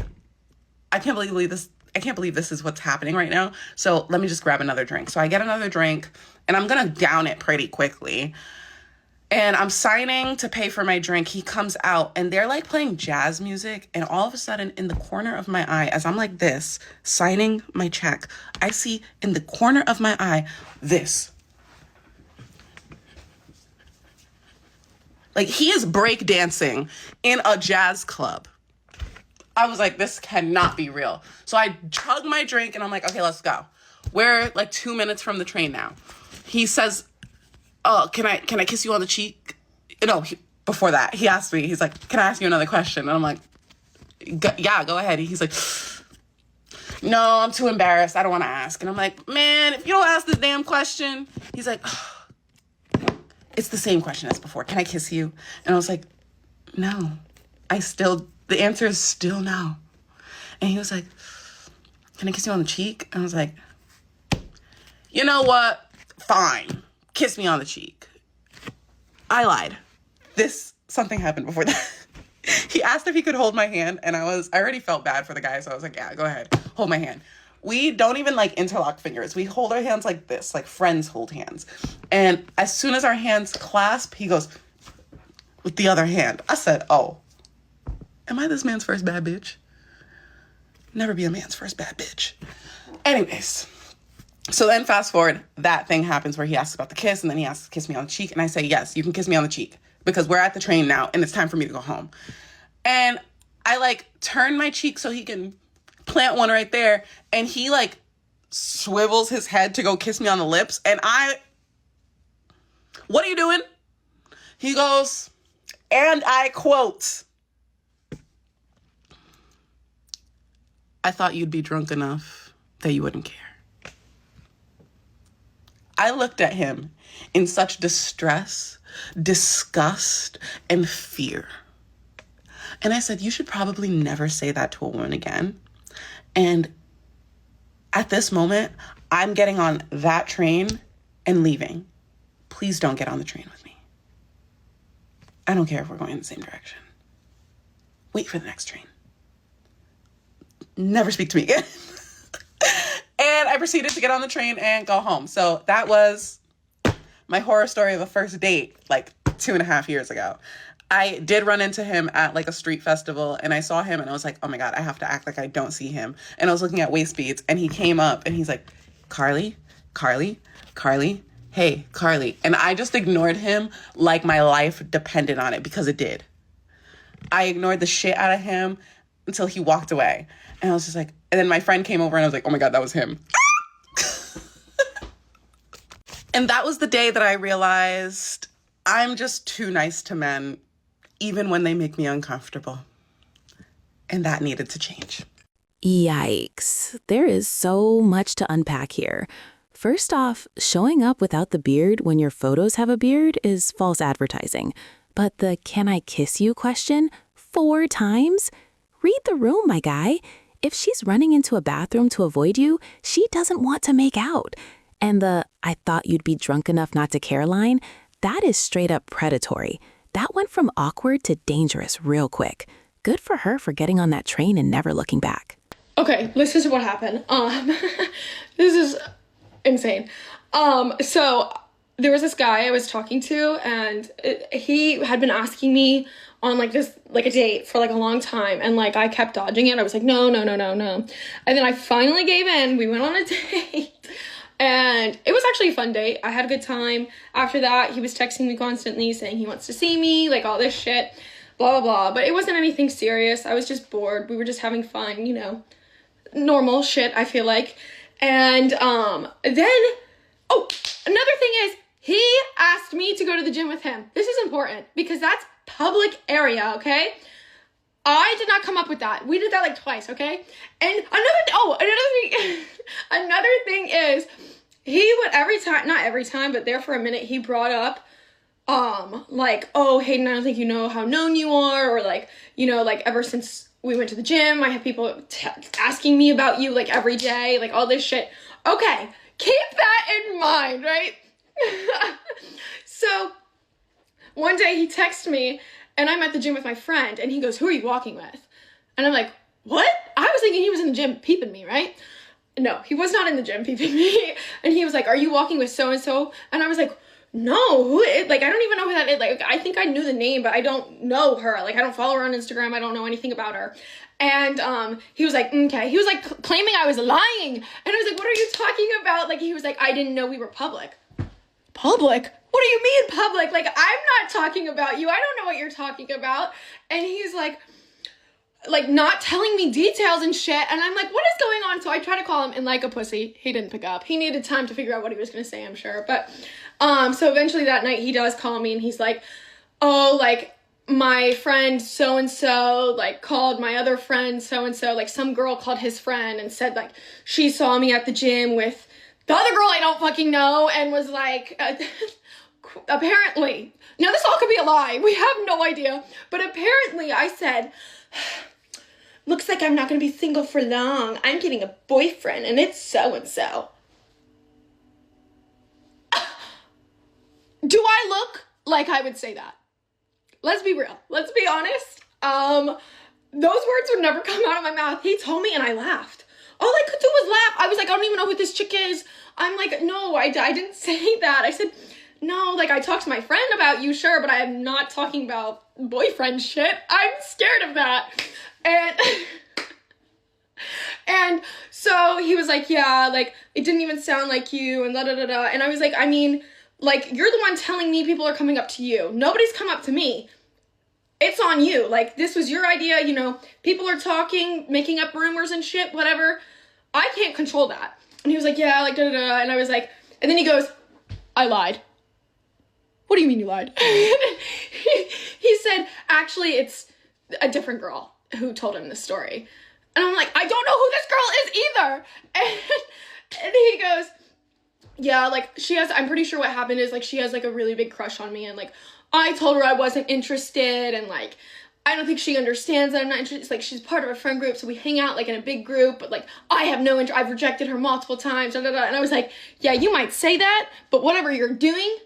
I can't believe this is what's happening right now. So let me just grab another drink. So I get another drink and I'm going to down it pretty quickly. And I'm signing to pay for my drink. He comes out and they're like playing jazz music. And all of a sudden in the corner of my eye, as I'm like this, signing my check, I see in the corner of my eye, this. Like he is breakdancing in a jazz club. I was like, this cannot be real. So I chug my drink and I'm like, okay, let's go. We're like 2 minutes from the train now. He says, oh, can I kiss you on the cheek? No, before that, he asked me, he's like, can I ask you another question? And I'm like, yeah, go ahead. He's like, no, I'm too embarrassed. I don't want to ask. And I'm like, man, if you don't ask this damn question. He's like, it's the same question as before. Can I kiss you? And I was like, no, the answer is still no. And he was like, can I kiss you on the cheek? And I was like, you know what? Fine. Kiss me on the cheek. I lied. Something happened before that. He asked if he could hold my hand and I already felt bad for the guy. So I was like, yeah, go ahead. Hold my hand. We don't even like interlock fingers. We hold our hands like this, like friends hold hands. And as soon as our hands clasp, he goes with the other hand. I said, oh, am I this man's first bad bitch? Never be a man's first bad bitch. Anyways. So then fast forward, that thing happens where he asks about the kiss and then he asks to kiss me on the cheek. And I say, yes, you can kiss me on the cheek because we're at the train now and it's time for me to go home. And I like turn my cheek so he can plant one right there. And he like swivels his head to go kiss me on the lips. And what are you doing? He goes, and I quote, I thought you'd be drunk enough that you wouldn't care. I looked at him in such distress, disgust, and fear. And I said, you should probably never say that to a woman again. And at this moment, I'm getting on that train and leaving. Please don't get on the train with me. I don't care if we're going in the same direction. Wait for the next train. Never speak to me again. And I proceeded to get on the train and go home. So that was my horror story of a first date, like 2.5 years ago. I did run into him at like a street festival and I saw him and I was like, oh my God, I have to act like I don't see him. And I was looking at waist beads and he came up and he's like, Carly, hey, Carly. And I just ignored him like my life depended on it because it did. I ignored the shit out of him until he walked away. And I was just like, and then my friend came over and I was like, oh my God, that was him. And that was the day that I realized I'm just too nice to men, even when they make me uncomfortable. And that needed to change. Yikes. There is so much to unpack here. First off, showing up without the beard when your photos have a beard is false advertising. But the can I kiss you question 4 times? Read the room, my guy. If she's running into a bathroom to avoid you, she doesn't want to make out. And the I thought you'd be drunk enough not to care line, that is straight up predatory. That went from awkward to dangerous real quick. Good for her for getting on that train and never looking back. Okay, listen to what happened. This is insane. So there was this guy I was talking to and he had been asking me on like a date for like a long time. And like, I kept dodging it. I was like, no. And then I finally gave in. We went on a date and it was actually a fun date. I had a good time. After that, he was texting me constantly saying he wants to see me, like all this shit, blah, blah, blah. But it wasn't anything serious. I was just bored. We were just having fun, you know, normal shit, I feel like. And then, another thing is he asked asked me to go to the gym with him. This is important because that's public area, okay? I did not come up with that. We did that like twice, okay? And another thing is he would not every time, but there for a minute, he brought up, like, oh, Hayden, I don't think you know how known you are, or like, you know, like ever since we went to the gym, I have people asking me about you like every day, like all this shit. Okay, keep that in mind, right? So one day he texted me and I'm at the gym with my friend and he goes, who are you walking with? And I'm like, what? I was thinking he was in the gym peeping me, right? No, he was not in the gym peeping me. And he was like, are you walking with so-and-so? And I was like, no, who is, like, I don't even know who that is. Like, I think I knew the name, but I don't know her. Like, I don't follow her on Instagram. I don't know anything about her. And he was like, okay. He was like claiming I was lying. And I was like, what are you talking about? Like, he was like, I didn't know we were public. Public? What do you mean public? Like, I'm not talking about you. I don't know what you're talking about. And he's like not telling me details and shit. And I'm like, what is going on? So I try to call him and like a pussy. He didn't pick up. He needed time to figure out what he was going to say, I'm sure. But so eventually that night he does call me and he's like, oh, like my friend so-and-so like called my other friend so-and-so, like some girl called his friend and said like she saw me at the gym with the other girl I don't fucking know and was like, apparently, now this all could be a lie. We have no idea. But apparently I said, looks like I'm not going to be single for long. I'm getting a boyfriend and it's so-and-so. Do I look like I would say that? Let's be real. Let's be honest. Those words would never come out of my mouth. He told me and I laughed. All I could do was laugh. I was like, I don't even know who this chick is. I'm like, no, I didn't say that. I said, no, like I talked to my friend about you, sure, but I am not talking about boyfriend shit. I'm scared of that. And so he was like, yeah, like it didn't even sound like you and da da da da. And I was like, I mean, like, you're the one telling me people are coming up to you. Nobody's come up to me. It's on you. Like, this was your idea, you know, people are talking, making up rumors and shit, whatever. I can't control that. And he was like, yeah, like, da-da-da. And I was like, and then he goes, I lied. What do you mean you lied? He said, actually, it's a different girl who told him this story. And I'm like, I don't know who this girl is either. And he goes, yeah, like I'm pretty sure what happened is like she has like a really big crush on me and like I told her I wasn't interested and like I don't think she understands that I'm not interested. It's like she's part of a friend group so we hang out like in a big group but like I have no interest. I've rejected her multiple times and I was like, yeah, you might say that but whatever you're doing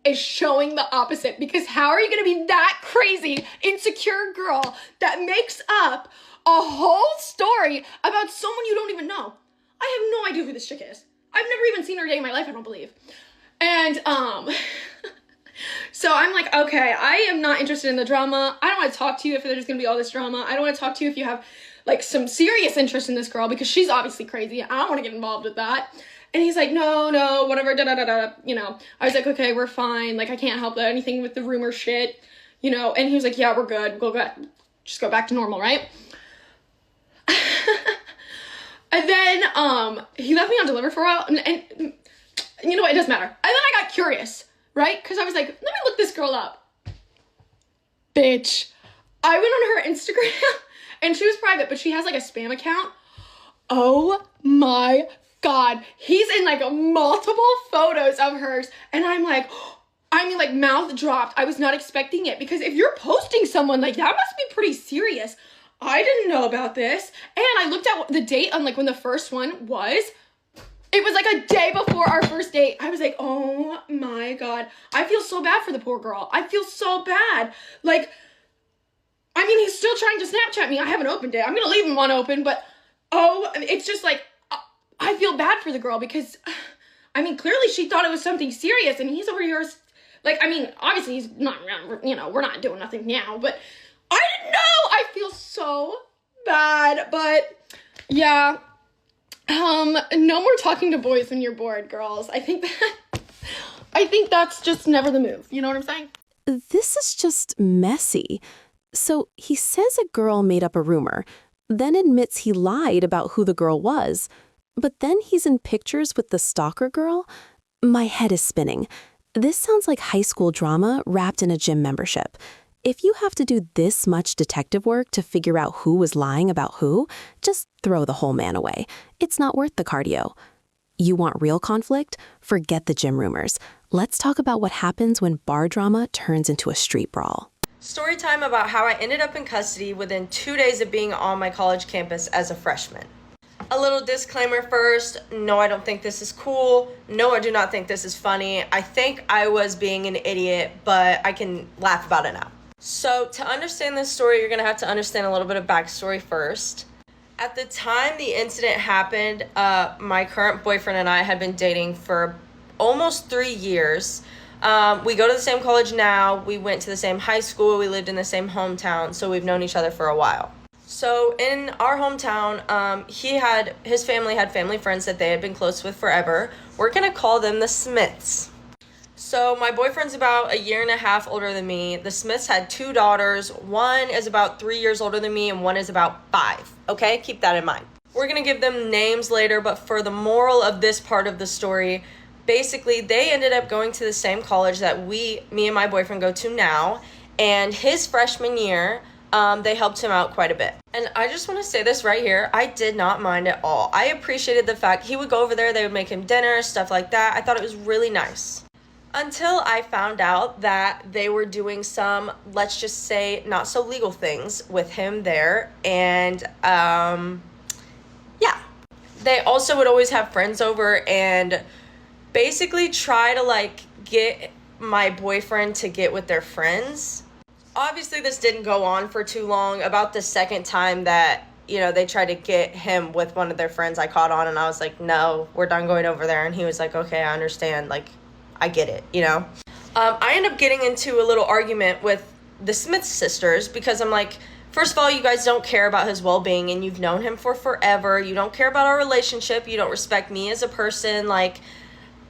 is showing the opposite because how are you going to be that crazy insecure girl that makes up a whole story about someone you don't even know? I have no idea who this chick is. I've never even seen her day in my life, I don't believe. And, so I'm like, okay, I am not interested in the drama. I don't want to talk to you if there's going to be all this drama. I don't want to talk to you if you have, like, some serious interest in this girl because she's obviously crazy. I don't want to get involved with that. And he's like, no, whatever, da-da-da-da, you know. I was like, okay, we're fine. Like, I can't help that. Anything with the rumor shit, you know. And he was like, yeah, we're good. Just go back to normal, right? And then, he left me on delivered for a while, and you know what, it doesn't matter. And then I got curious, right? Because I was like, let me look this girl up. Bitch. I went on her Instagram, and she was private, but she has, like, a spam account. Oh, my God. He's in, like, multiple photos of hers, and I'm like, I mean, like, mouth dropped. I was not expecting it, because if you're posting someone, like, that must be pretty serious. I didn't know about this. And I looked at the date on like when the first one was. It was like a day before our first date. I was like, oh my God. I feel so bad for the poor girl. I feel so bad. Like, I mean, he's still trying to Snapchat me. I haven't opened it. I'm going to leave him unopened, but it's just like, I feel bad for the girl because, I mean, clearly she thought it was something serious and he's over here. Like, I mean, obviously he's not, you know, we're not doing nothing now, but I didn't know. I feel so bad, but yeah. No more talking to boys when you're bored, girls. I think that's just never the move. You know what I'm saying? This is just messy. So he says a girl made up a rumor, then admits he lied about who the girl was, but then he's in pictures with the stalker girl. My head is spinning. This sounds like high school drama wrapped in a gym membership. If you have to do this much detective work to figure out who was lying about who, just throw the whole man away. It's not worth the cardio. You want real conflict? Forget the gym rumors. Let's talk about what happens when bar drama turns into a street brawl. Story time about how I ended up in custody within 2 days of being on my college campus as a freshman. A little disclaimer first. No, I don't think this is cool. No, I do not think this is funny. I think I was being an idiot, but I can laugh about it now. So to understand this story, you're going to have to understand a little bit of backstory first. At the time the incident happened, my current boyfriend and I had been dating for almost 3 years. We go to the same college now. We went to the same high school. We lived in the same hometown, so we've known each other for a while. So in our hometown, his family had family friends that they had been close with forever. We're going to call them the Smiths. So my boyfriend's about 1.5 years older than me. The Smiths had 2 daughters. One is about 3 years older than me and one is about 5. Okay, keep that in mind. We're going to give them names later, but for the moral of this part of the story, basically they ended up going to the same college that me and my boyfriend go to now. And his freshman year, they helped him out quite a bit. And I just want to say this right here. I did not mind at all. I appreciated the fact he would go over there, they would make him dinner, stuff like that. I thought it was really nice. Until I found out that they were doing some, let's just say, not so legal things with him there. And yeah. They also would always have friends over and basically try to get my boyfriend to get with their friends. Obviously this didn't go on for too long. About the second time that, they tried to get him with one of their friends, I caught on and I was like, no, we're done going over there. And he was like, okay, I understand. I get it, I end up getting into a little argument with the Smith sisters because I'm like, first of all, you guys don't care about his well-being and you've known him for forever. You don't care about our relationship. You don't respect me as a person. And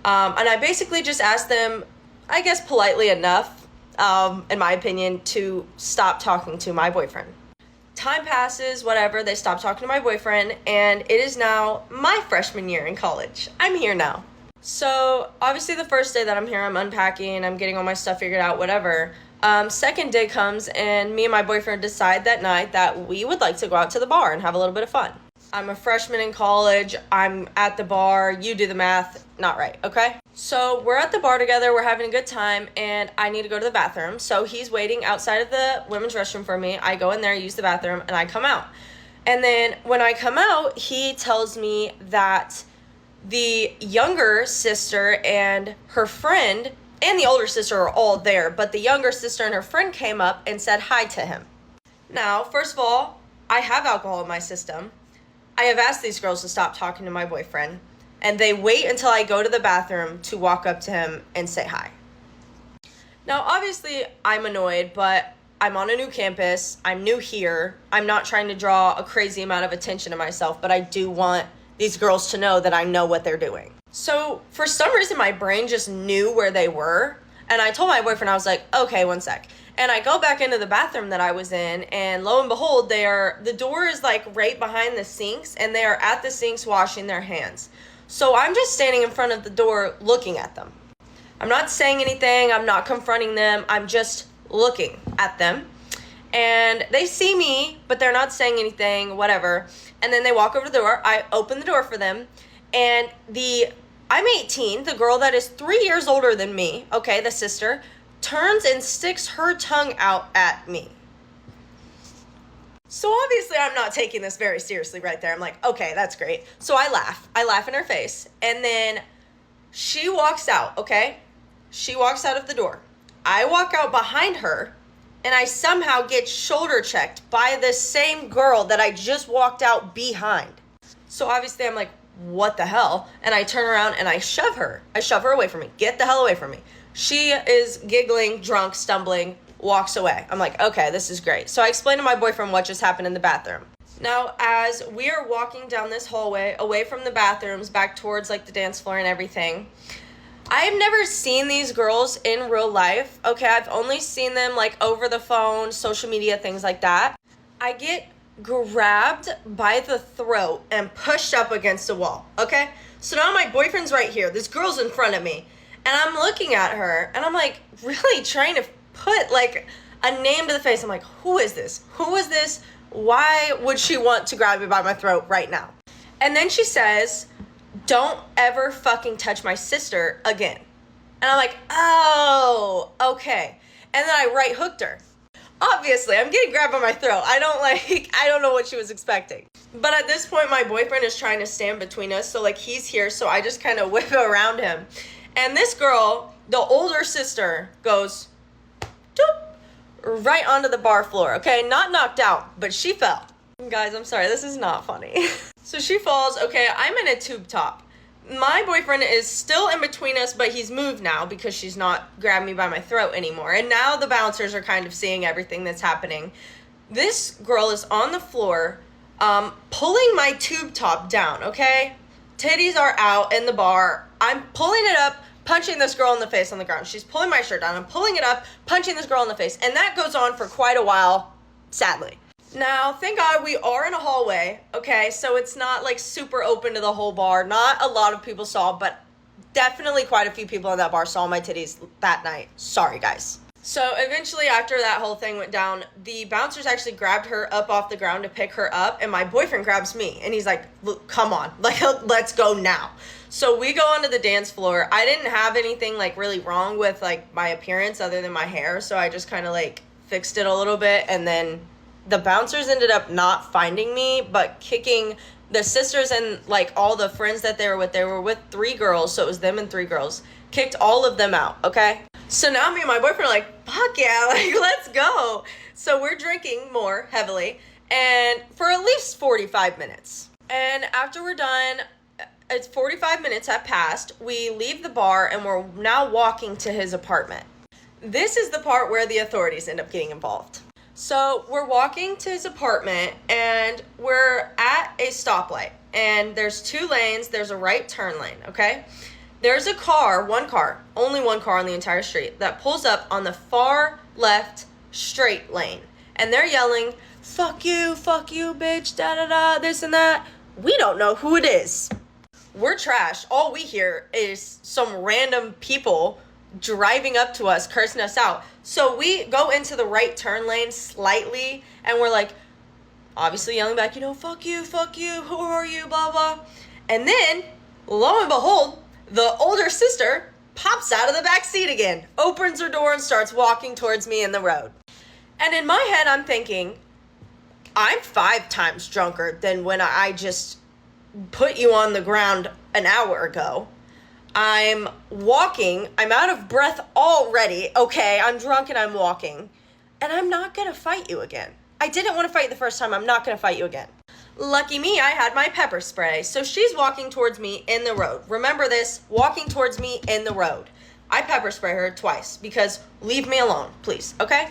I basically just asked them, I guess politely enough, in my opinion, to stop talking to my boyfriend. Time passes, whatever. They stop talking to my boyfriend and it is now my freshman year in college. I'm here now. So obviously the first day that I'm here, I'm unpacking, I'm getting all my stuff figured out, whatever. Second day comes and me and my boyfriend decide that night that we would like to go out to the bar and have a little bit of fun. I'm a freshman in college, I'm at the bar, you do the math, not right, okay? So we're at the bar together, we're having a good time, and I need to go to the bathroom. So he's waiting outside of the women's restroom for me. I go in there, use the bathroom, and I come out. And then when I come out, he tells me that the younger sister and her friend and the older sister are all there, but the younger sister and her friend came up and said hi to him. Now, first of all, I have alcohol in my system. I have asked these girls to stop talking to my boyfriend, and they wait until I go to the bathroom to walk up to him and say hi. Now, obviously, I'm annoyed, but I'm on a new campus. I'm new here. I'm not trying to draw a crazy amount of attention to myself, but I do want these girls to know that I know what they're doing. So for some reason, my brain just knew where they were. And I told my boyfriend, I was like, okay, one sec. And I go back into the bathroom that I was in, and lo and behold, the door is right behind the sinks, and they are at the sinks washing their hands. So I'm just standing in front of the door looking at them. I'm not saying anything, I'm not confronting them, I'm just looking at them. And they see me, but they're not saying anything, whatever. And then they walk over to the door. I open the door for them. And I'm 18, the girl that is 3 years older than me, okay, the sister, turns and sticks her tongue out at me. So obviously I'm not taking this very seriously right there. I'm like, okay, that's great. So I laugh in her face. And then she walks out, okay? She walks out of the door. I walk out behind her. And I somehow get shoulder checked by this same girl that I just walked out behind. So obviously I'm like, what the hell? And I turn around and I shove her. I shove her away from me. Get the hell away from me. She is giggling, drunk, stumbling, walks away. I'm like, okay, this is great. So I explain to my boyfriend what just happened in the bathroom. Now, as we are walking down this hallway, away from the bathrooms, back towards the dance floor and everything, I have never seen these girls in real life, okay? I've only seen them over the phone, social media, things like that. I get grabbed by the throat and pushed up against the wall, okay? So now my boyfriend's right here. This girl's in front of me. And I'm looking at her and I'm like really trying to put like a name to the face. I'm like, who is this? Who is this? Why would she want to grab me by my throat right now? And then she says, don't ever fucking touch my sister again. And I'm like, oh, okay. And then I right hooked her. Obviously, I'm getting grabbed by my throat. I don't know what she was expecting. But at this point, my boyfriend is trying to stand between us. So like he's here. So I just kind of whip around him. And this girl, the older sister, goes doop, right onto the bar floor. Okay, not knocked out, but she fell. Guys, I'm sorry, this is not funny. So she falls. Okay, I'm in a tube top. My boyfriend is still in between us, but he's moved now because she's not grabbing me by my throat anymore. And now the bouncers are kind of seeing everything that's happening. This girl is on the floor, pulling my tube top down, okay? Titties are out in the bar. I'm pulling it up, punching this girl in the face on the ground. She's pulling my shirt down. I'm pulling it up, punching this girl in the face. And that goes on for quite a while, sadly. Now, thank God we are in a hallway, okay? So it's not like super open to the whole bar. Not a lot of people saw, but definitely quite a few people in that bar saw my titties that night. Sorry, guys. So eventually, after that whole thing went down, the bouncers actually grabbed her up off the ground to pick her up, and my boyfriend grabs me, and he's like, look, come on, like, let's go now. So we go onto the dance floor. I didn't have anything, like, really wrong with, like, my appearance other than my hair, so I just kind of, like, fixed it a little bit, and then the bouncers ended up not finding me, but kicking the sisters and, like, all the friends that they were with 3 girls, so it was them and 3 girls, kicked all of them out, okay? So now me and my boyfriend are like, fuck yeah, like, let's go. So we're drinking more heavily, and for at least 45 minutes. And after we're done, it's 45 minutes have passed, we leave the bar, and we're now walking to his apartment. This is the part where the authorities end up getting involved. So we're walking to his apartment, and we're at a stoplight, and there's 2 lanes, there's a right turn lane, okay? There's a car, only one car on the entire street, that pulls up on the far left straight lane. And they're yelling, fuck you, bitch, da-da-da, this and that. We don't know who it is. We're trash. All we hear is some random people driving up to us, cursing us out. So we go into the right turn lane slightly, and we're like, obviously yelling back, fuck you, who are you, blah, blah. And then, lo and behold, the older sister pops out of the back seat again, opens her door and starts walking towards me in the road. And in my head, I'm thinking, I'm 5 times drunker than when I just put you on the ground an hour ago. I'm walking, I'm out of breath already, okay, I'm drunk and I'm walking, and I'm not gonna fight you again. I didn't want to fight the first time, I'm not gonna fight you again. Lucky me, I had my pepper spray. So she's walking towards me in the road. Remember this, walking towards me in the road. I pepper spray her twice because leave me alone, please, okay?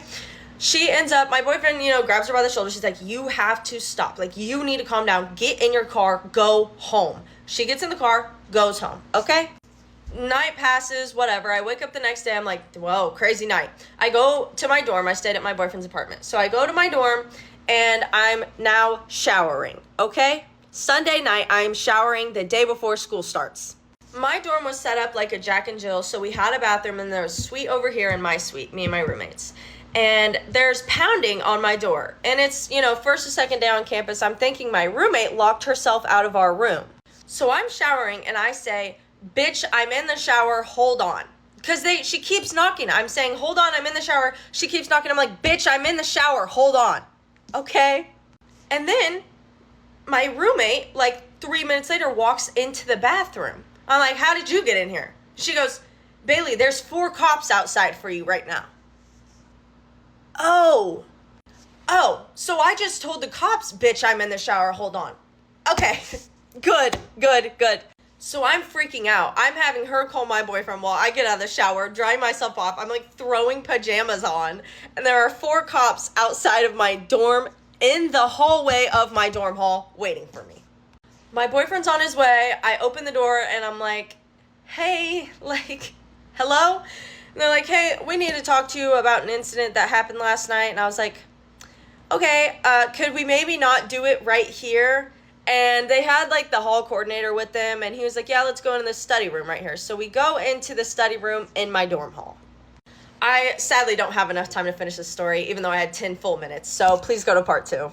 She ends up, my boyfriend, grabs her by the shoulder. She's like, you have to stop. Like, you need to calm down. Get in your car, go home. She gets in the car, goes home, okay? Night passes, whatever. I wake up the next day. I'm like, whoa, crazy night. I go to my dorm. I stayed at my boyfriend's apartment. So I go to my dorm, and I'm now showering, okay? Sunday night, I'm showering the day before school starts. My dorm was set up like a Jack and Jill, so we had a bathroom, and there was a suite over here in my suite, me and my roommates. And there's pounding on my door. And it's, first or second day on campus. I'm thinking my roommate locked herself out of our room. So I'm showering, and I say, bitch, I'm in the shower, hold on. Because she keeps knocking. I'm saying, hold on, I'm in the shower. She keeps knocking. I'm like, bitch, I'm in the shower, hold on. Okay? And then my roommate, like 3 minutes later, walks into the bathroom. I'm like, how did you get in here? She goes, Bailey, there's 4 cops outside for you right now. Oh, so I just told the cops, bitch, I'm in the shower, hold on. Okay, good. So I'm freaking out. I'm having her call my boyfriend while I get out of the shower, dry myself off. I'm like throwing pajamas on, and there are 4 cops outside of my dorm in the hallway of my dorm hall waiting for me. My boyfriend's on his way. I open the door and I'm like, hey, like, hello? And they're like, hey, we need to talk to you about an incident that happened last night. And I was like, okay, could we maybe not do it right here? And they had like the hall coordinator with them, and he was like, yeah, let's go into this study room right here. So we go into the study room in my dorm hall. I sadly don't have enough time to finish this story, even though I had 10 full minutes. So please go to part 2.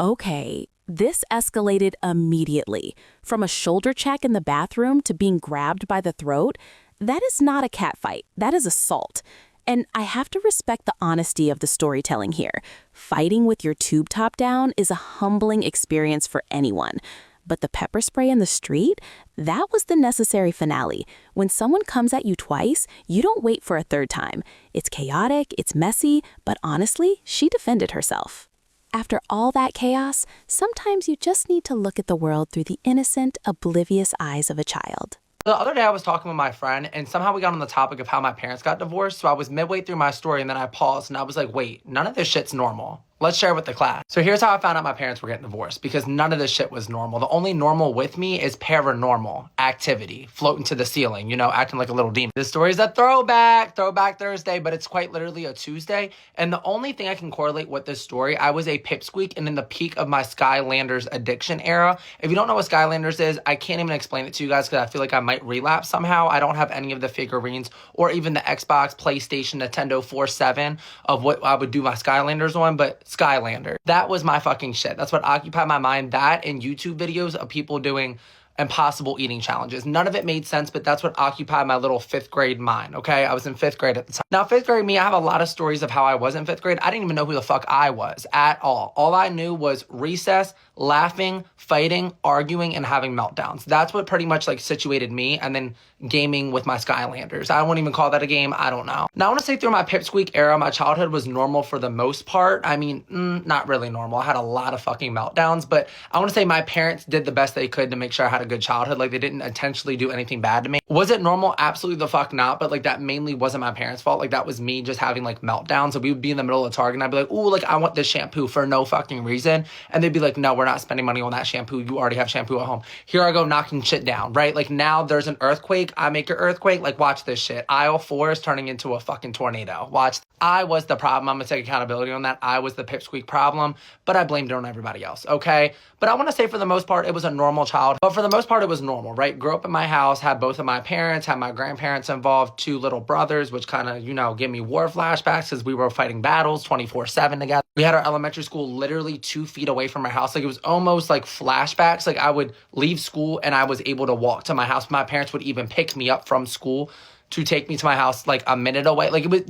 Okay, this escalated immediately. From a shoulder check in the bathroom to being grabbed by the throat, that is not a catfight. That is assault. And I have to respect the honesty of the storytelling here. Fighting with your tube top down is a humbling experience for anyone. But the pepper spray in the street, that was the necessary finale. When someone comes at you twice, you don't wait for a third time. It's chaotic, it's messy, but honestly, she defended herself. After all that chaos, sometimes you just need to look at the world through the innocent, oblivious eyes of a child. The other day I was talking with my friend and somehow we got on the topic of how my parents got divorced. So I was midway through my story and then I paused and I was like, wait, none of this shit's normal. Let's share it with the class. So here's how I found out my parents were getting divorced, because none of this shit was normal. The only normal with me is paranormal activity, floating to the ceiling, acting like a little demon. This story is a throwback Thursday, but it's quite literally a Tuesday. And the only thing I can correlate with this story, I was a pipsqueak and in the peak of my Skylanders addiction era. If you don't know what Skylanders is, I can't even explain it to you guys because I feel like I might relapse somehow. I don't have any of the figurines or even the Xbox, PlayStation, Nintendo 4-7 of what I would do my Skylanders on, but Skylander. That was my fucking shit. That's what occupied my mind. That and YouTube videos of people doing impossible eating challenges. None of it made sense, but that's what occupied my little 5th grade mind, okay? I was in 5th grade at the time. Now, 5th grade me, I have a lot of stories of how I was in 5th grade. I didn't even know who the fuck I was at all. All I knew was recess, laughing, fighting, arguing, and having meltdowns. That's what pretty much situated me, and then gaming with my Skylanders. I wouldn't even call that a game. I don't know. Now, I want to say through my pipsqueak era, my childhood was normal for the most part. I mean, not really normal. I had a lot of fucking meltdowns, but I want to say my parents did the best they could to make sure I had a good childhood. They didn't intentionally do anything bad to me. Was it normal? Absolutely the fuck not. But that mainly wasn't my parents' fault. That was me just having meltdowns. So we would be in the middle of Target and I'd be like, ooh, I want this shampoo for no fucking reason. And they'd be like, no, we're not spending money on that shampoo. You already have shampoo at home. Here I go knocking shit down, right? Now there's an earthquake. I make an earthquake. Watch this shit. Aisle 4 is turning into a fucking tornado. Watch. I was the problem. I'm gonna take accountability on that. I was the pipsqueak problem, but I blamed it on everybody else, okay? But I want to say for the most part, it was a normal childhood. But for the most part, it was normal, right? Grew up in my house, had both of my parents, had my grandparents involved, 2 little brothers, which kind of, give me war flashbacks because we were fighting battles 24/7 together. We had our elementary school literally 2 feet away from our house. It was almost like flashbacks. I would leave school and I was able to walk to my house. My parents would even pick me up from school to take me to my house a minute away. It was,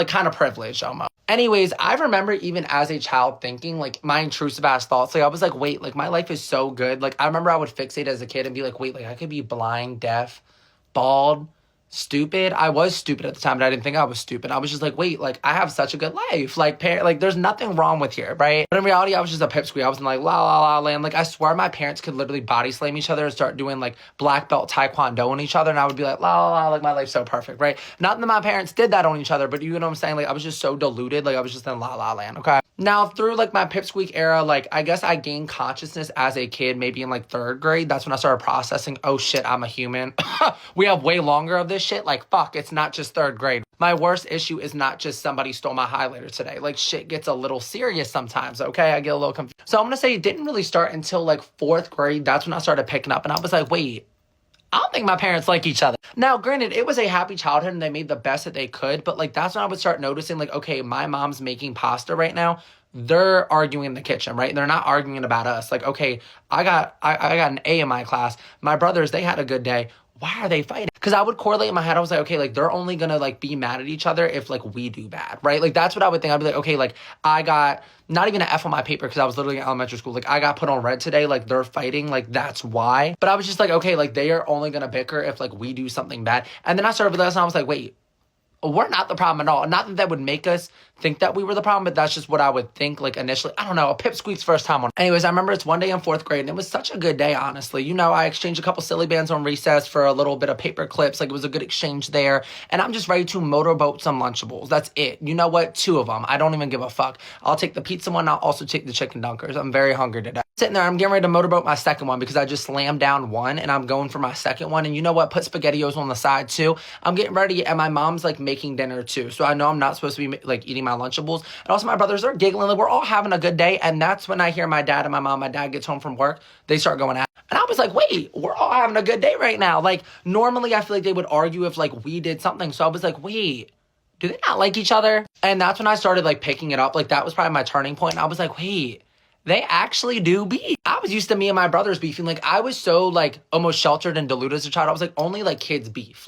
kind of privilege almost. Anyways, I remember even as a child thinking, my intrusive ass thoughts, I was wait, my life is so good. I remember I would fixate as a kid and be wait, I could be blind, deaf, bald, stupid. I was stupid at the time, but I didn't think I was stupid. I was just wait, I have such a good life. There's nothing wrong with here, right? But in reality, I was just a pipsqueak. I was in la la la land. I swear my parents could literally body slam each other and start doing black belt taekwondo on each other. And I would be la la la, my life's so perfect, right? Not that my parents did that on each other, but you know what I'm saying? I was just so deluded. I was just in la la land, okay? Now, through my pipsqueak era, I guess I gained consciousness as a kid, maybe in 3rd grade. That's when I started processing, oh shit, I'm a human. We have way longer of this shit. Fuck, it's not just 3rd grade. My worst issue is not just somebody stole my highlighter today. Shit gets a little serious sometimes, okay? I get a little confused. So I'm gonna say it didn't really start until 4th grade. That's when I started picking up and I was wait, I don't think my parents like each other. Now, granted, it was a happy childhood and they made the best that they could, but that's when I would start noticing okay, my mom's making pasta right now. They're arguing in the kitchen, right? They're not arguing about us. Okay, I got an A in my class. My brothers, they had a good day. Why are they fighting? Because I would correlate in my head. I was okay, they're only gonna be mad at each other if we do bad, right? That's what I would think. I'd be okay, I got not even an F on my paper because I was literally in elementary school. I got put on red today. They're fighting. That's why. But I was just okay, they are only gonna bicker if we do something bad. And then I started realizing I was wait, we're not the problem at all. Not that would make us think that we were the problem, but that's just what I would think initially. I don't know, a pipsqueak's first time on. Anyways, I remember it's one day in 4th grade and it was such a good day, honestly. I exchanged a couple silly bands on recess for a little bit of paper clips. It was a good exchange there. And I'm just ready to motorboat some Lunchables. That's it. You know what? 2 of them. I don't even give a fuck. I'll take the pizza one. I'll also take the chicken dunkers. I'm very hungry today. Sitting there, I'm getting ready to motorboat my second one because I just slammed down one and I'm going for my second one. And you know what? Put SpaghettiOs on the side too. I'm getting ready and my mom's like making dinner too. So I know I'm not supposed to be like eating my Lunchables. And also my brothers are giggling. Like, we're all having a good day. And that's when I hear my dad and my mom, my dad gets home from work. They start going at it. And I was like, wait, we're all having a good day right now. Like normally I feel like they would argue if like we did something. So I was like, wait, do they not like each other? And that's when I started like picking it up. Like that was probably my turning point. And I was like, wait, they actually do beef. I was used to me and my brothers beefing. Like I was so like almost sheltered and deluded as a child. I was like, only like kids beef.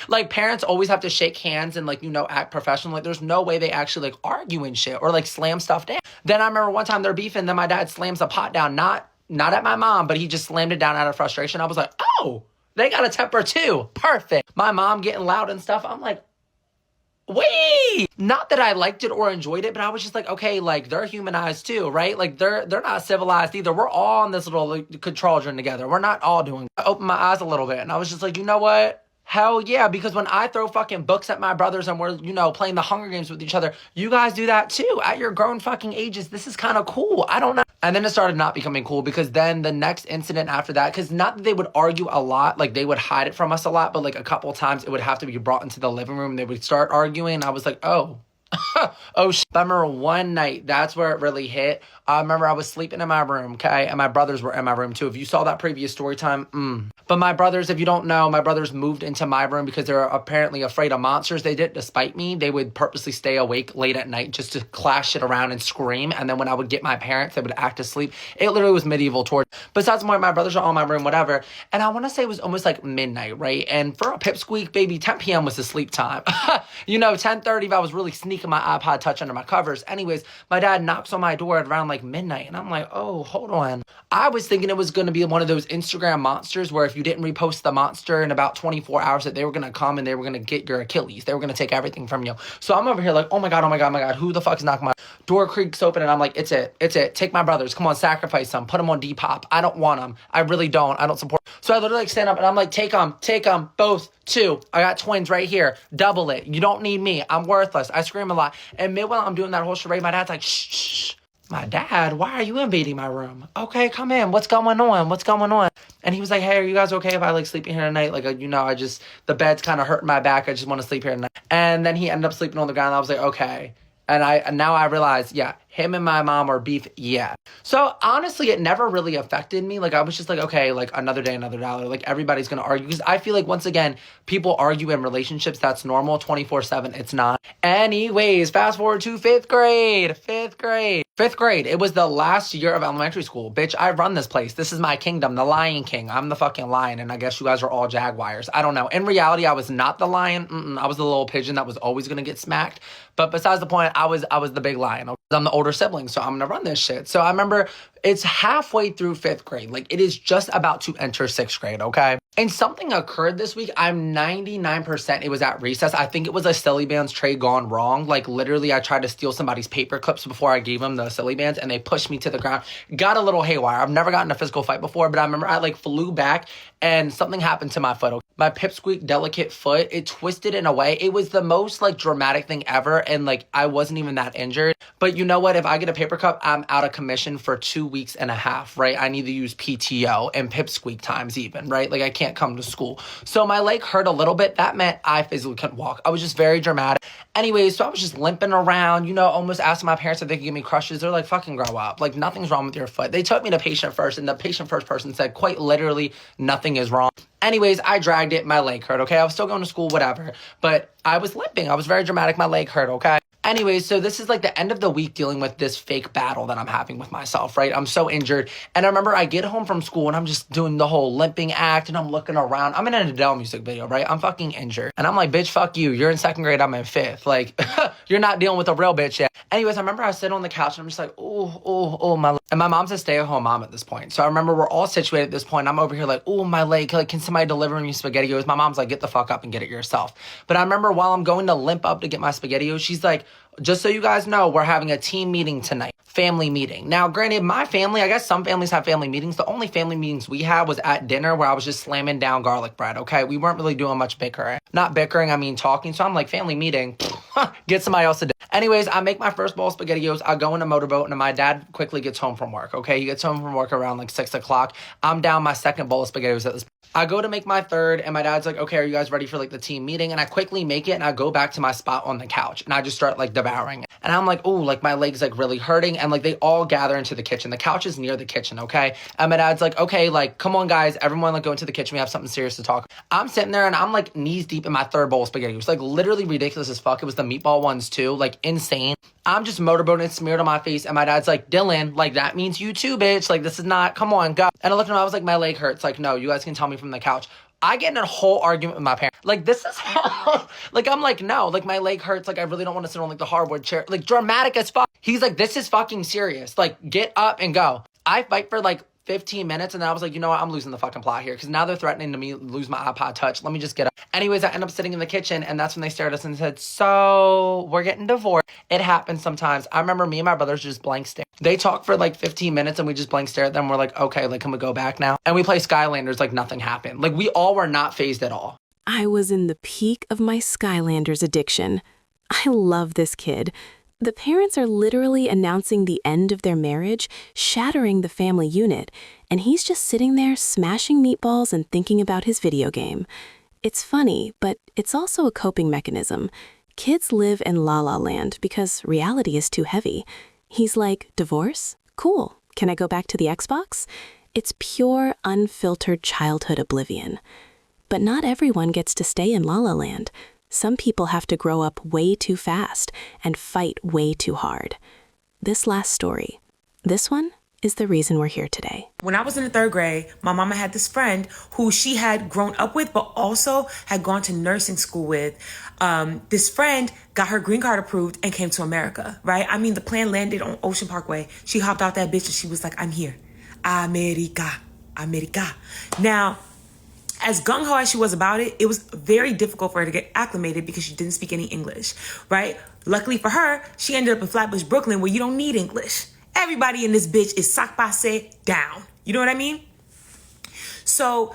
Like parents always have to shake hands and like, you know, act professional. Like there's no way they actually like argue and shit or like slam stuff down. Then I remember one time they're beefing. Then my dad slams the pot down, not at my mom, but he just slammed it down out of frustration. I was like, oh, they got a temper too. Perfect. My mom getting loud and stuff. I'm like, wait, not that I liked it or enjoyed it, but I was just like, okay, like they're humanized too, right? Like they're not civilized either. We're all in this little like, cauldron together. We're not all doing. I opened my eyes a little bit and I was just like, you know what? Hell yeah, because when I throw fucking books at my brothers and we're, you know, playing the Hunger Games with each other, you guys do that too at your grown fucking ages. This is kind of cool. I don't know. And then it started not becoming cool because then the next incident after that, because not that they would argue a lot, like they would hide it from us a lot, but like a couple times it would have to be brought into the living room. They would start arguing. And I was like, oh. Oh, shit. I remember one night, that's where it really hit. I remember I was sleeping in my room, okay? And my brothers were in my room too. If you saw that previous story time, But my brothers, if you don't know, my brothers moved into my room because they're apparently afraid of monsters. They did despite me. They would purposely stay awake late at night just to clash shit around and scream. And then when I would get my parents, they would act asleep. It literally was medieval torture. Besides the point, my brothers are all in my room, whatever. And I want to say it was almost like midnight, right? And for a pipsqueak, baby, 10 p.m. was the sleep time. You know, 10:30 if I was really sneaking my iPod Touch under my covers. Anyways, my dad knocks on my door at around like midnight. And I'm like, oh, hold on. I was thinking it was going to be one of those Instagram monsters where if you didn't repost the monster in about 24 hours that they were going to come and they were going to get your Achilles. They were going to take everything from you. So I'm over here like, oh my God, who the fuck is knocking my door? Creaks open and I'm like, it's it. Take my brothers. Come on, sacrifice them. Put them on Depop. I don't want them. I really don't. I don't support. So I literally like stand up and I'm like, take them, both. 2. I got twins right here. Double it. You don't need me. I'm worthless. I scream a lot. And while I'm doing that whole charade, my dad's like, shh. My dad, why are you invading my room? Okay, come in. What's going on? And he was like, hey, are you guys okay if I like sleep in here tonight? Like, you know, the bed's kind of hurting my back. I just want to sleep here tonight. And then he ended up sleeping on the ground. I was like, okay. And now I realize, yeah, him and my mom are beef, yeah. So honestly, it never really affected me. Like I was just like, okay, like another day, another dollar. Like everybody's gonna argue because I feel like once again, people argue in relationships. That's normal. 24/7, it's not. Anyways, fast forward to fifth grade. It was the last year of elementary school. Bitch, I run this place. This is my kingdom, the Lion King. I'm the fucking lion, and I guess you guys are all jaguars. I don't know. In reality, I was not the lion. I was the little pigeon that was always gonna get smacked. But besides the point, I was the big lion. I'm the older sibling, so I'm gonna run this shit. So I remember it's halfway through 5th grade. Like it is just about to enter 6th grade, okay? And something occurred this week. I'm 99% it was at recess. I think it was a silly bands trade gone wrong. Like literally I tried to steal somebody's paper clips before I gave them the silly bands and they pushed me to the ground. Got a little haywire. I've never gotten in a physical fight before, but I remember I like flew back and something happened to my foot. My pipsqueak delicate foot, it twisted in a way. It was the most like dramatic thing ever. And like I wasn't even that injured. But you know what? If I get a paper cup, I'm out of commission for 2 weeks and a half, right? I need to use PTO and pipsqueak times even, right? Like I can't come to school. So my leg hurt a little bit. That meant I physically couldn't walk. I was just very dramatic. Anyways, so I was just limping around, you know, almost asking my parents if they could give me crutches. They're like, fucking grow up. Like nothing's wrong with your foot. They took me to patient first and the patient first person said quite literally nothing is wrong. Anyways, I dragged it. My leg hurt, okay? I was still going to school, whatever. But I was limping. I was very dramatic. My leg hurt, okay? Anyways, so this is like the end of the week dealing with this fake battle that I'm having with myself, right? I'm so injured. And I remember I get home from school and I'm just doing the whole limping act and I'm looking around. I'm in an Adele music video, right? I'm fucking injured. And I'm like, bitch, fuck you. You're in 2nd grade. I'm in 5th. Like, you're not dealing with a real bitch yet. Anyways, I remember I was sitting on the couch and I'm just like, oh, my leg. And my mom's a stay-at-home mom at this point. So I remember we're all situated at this point. I'm over here like, oh, my leg. Like, can somebody deliver me SpaghettiOs? My mom's like, get the fuck up and get it yourself. But I remember while I'm going to limp up to get my SpaghettiOs, she's like, just so you guys know, we're having a team meeting tonight. Family meeting. Now, granted, my family, I guess some families have family meetings. The only family meetings we had was at dinner where I was just slamming down garlic bread, okay? We weren't really doing much bickering. Not bickering, I mean talking. So I'm like, family meeting, get somebody else to do. Anyways, I make my first bowl of SpaghettiOs. I go in a motorboat, and my dad quickly gets home from work, okay? He gets home from work around like 6 o'clock. I'm down my second bowl of SpaghettiOs at this point. I go to make my third, and my dad's like, okay, are you guys ready for like the team meeting? And I quickly make it, and I go back to my spot on the couch, and I just start like devouring it. And I'm like, oh, like my leg's like really hurting, and like they all gather into the kitchen. The couch is near the kitchen, okay? And my dad's like, okay, like come on guys, everyone like go into the kitchen. We have something serious to talk. I'm sitting there, and I'm like knees deep in my third bowl of spaghetti. It was like literally ridiculous as fuck. It was the meatball ones too, like insane. I'm just motorboating smeared on my face, and my dad's like, Dylan, like that means you too, bitch. Like this is not, come on, go. And I looked at him, I was like, my leg hurts. Like, no, you guys can tell me from the couch. I get in a whole argument with my parents. Like, this is like, I'm like, no, like, my leg hurts. Like, I really don't want to sit on, like, the hardwood chair. Like, dramatic as fuck. He's like, this is fucking serious. Like, get up and go. I fight for, like, 15 minutes, and then I was like, you know what? I'm losing the fucking plot here, because now they're threatening to me lose my iPod Touch. Let me just get up. Anyways, I end up sitting in the kitchen, and that's when they stared at us and said, so, we're getting divorced. It happens sometimes. I remember me and my brothers just blank stare. They talk for like 15 minutes, and we just blank stare at them. We're like, okay, like, can we go back now? And we play Skylanders like nothing happened. Like, we all were not fazed at all. I was in the peak of my Skylanders addiction. I love this kid. The parents are literally announcing the end of their marriage, shattering the family unit, and he's just sitting there smashing meatballs and thinking about his video game. It's funny, but it's also a coping mechanism. Kids live in La La Land because reality is too heavy. He's like, divorce? Cool. Can I go back to the Xbox? It's pure, unfiltered childhood oblivion. But not everyone gets to stay in La La Land. Some people have to grow up way too fast and fight way too hard. This last story, this one is the reason we're here today. When I was in the 3rd grade, my mama had this friend who she had grown up with, but also had gone to nursing school with. This friend got her green card approved and came to America, right? I mean, the plane landed on Ocean Parkway. She hopped out that bitch and she was like, I'm here. America, America. Now, as gung-ho as she was about it, it was very difficult for her to get acclimated because she didn't speak any English, right? Luckily for her, she ended up in Flatbush, Brooklyn, where you don't need English. Everybody in this bitch is sac passe down. You know what I mean? So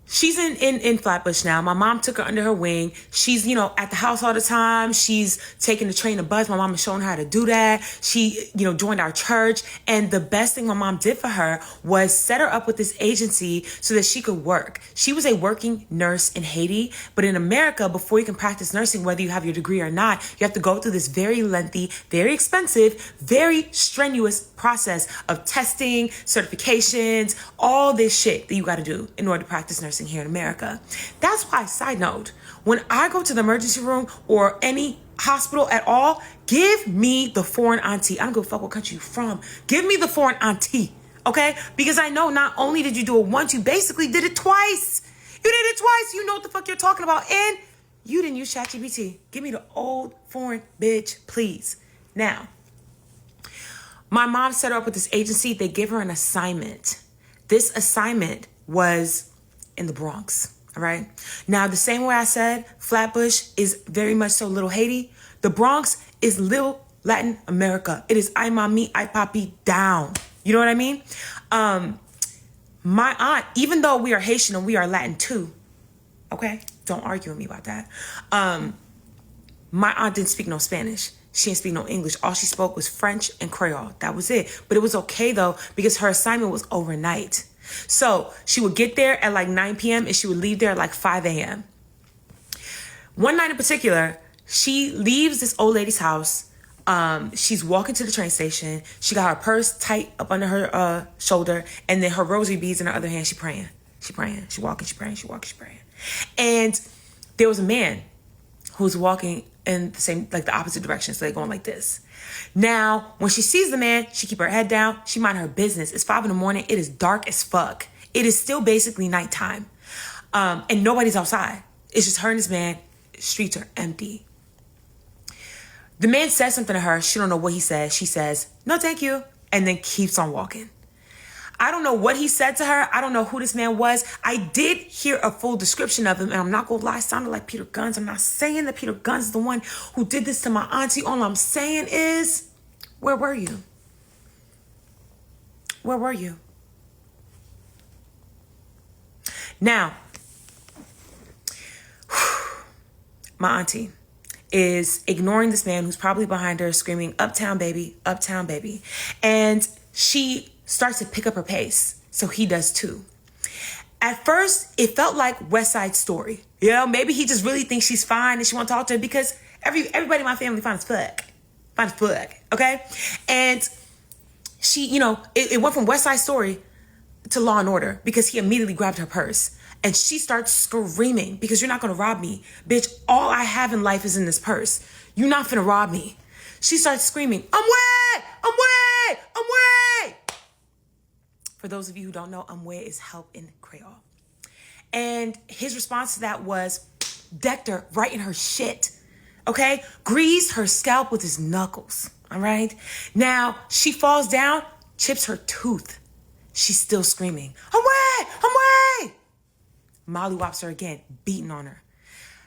she's in Flatbush now. My mom took her under her wing. She's, at the house all the time. She's taking the train and bus. My mom is showing her how to do that. She, joined our church. And the best thing my mom did for her was set her up with this agency so that she could work. She was a working nurse in Haiti. But in America, before you can practice nursing, whether you have your degree or not, you have to go through this very lengthy, very expensive, very strenuous process of testing, certifications, all this shit that you got to do in order to practice nursing here in America. That's why, side note, when I go to the emergency room or any hospital at all, give me the foreign auntie. I don't give a fuck what country you're from. Give me the foreign auntie, okay? Because I know not only did you do it once, you basically did it twice. You did it twice. You know what the fuck you're talking about. And you didn't use ChatGPT. Give me the old foreign bitch, please. Now, my mom set her up with this agency. They gave her an assignment. This assignment was in the Bronx, all right? Now, the same way I said Flatbush is very much so Little Haiti, the Bronx is Little Latin America. It is ay mami, ay papi down. You know what I mean? My aunt, even though we are Haitian and we are Latin too, okay? Don't argue with me about that. My aunt didn't speak no Spanish. She didn't speak no English. All she spoke was French and Creole. That was it. But it was okay though, because her assignment was overnight. So she would get there at like 9 p.m. and she would leave there at like 5 a.m. One night in particular, she leaves this old lady's house. She's walking to the train station. She got her purse tight up under her shoulder, and then her rosary beads in her other hand. She praying. She walking, she praying. And there was a man who was walking in the same, like the opposite direction. So they're going like this. Now, when she sees the man, she keep her head down. She mind her business. It's 5 a.m. It is dark as fuck. It is still basically nighttime. And nobody's outside. It's just her and this man. Streets are empty. The man says something to her. She don't know what he says. She says, no, thank you. And then keeps on walking. I don't know what he said to her. I don't know who this man was. I did hear a full description of him, and I'm not gonna lie, it sounded like Peter Guns. I'm not saying that Peter Guns is the one who did this to my auntie. All I'm saying is, where were you? Where were you? Now, my auntie is ignoring this man who's probably behind her, screaming, "Uptown baby, uptown baby." And she starts to pick up her pace. So he does too. At first, it felt like West Side Story. You know, maybe he just really thinks she's fine and she won't talk to her because everybody in my family fine as fuck. Fine as fuck, okay? And she, you know, it went from West Side Story to Law and Order because he immediately grabbed her purse. And she starts screaming, "Because you're not gonna rob me. Bitch, all I have in life is in this purse. You're not finna rob me." She starts screaming, "I'm way! I'm way! I'm way!" For those of you who don't know, "Amwe" is help in Creole. And his response to that was decked her right in her shit, okay? Greased her scalp with his knuckles, all right? Now, she falls down, chips her tooth. She's still screaming, "Amwe! Amwe!" Molly whops her again, beating on her.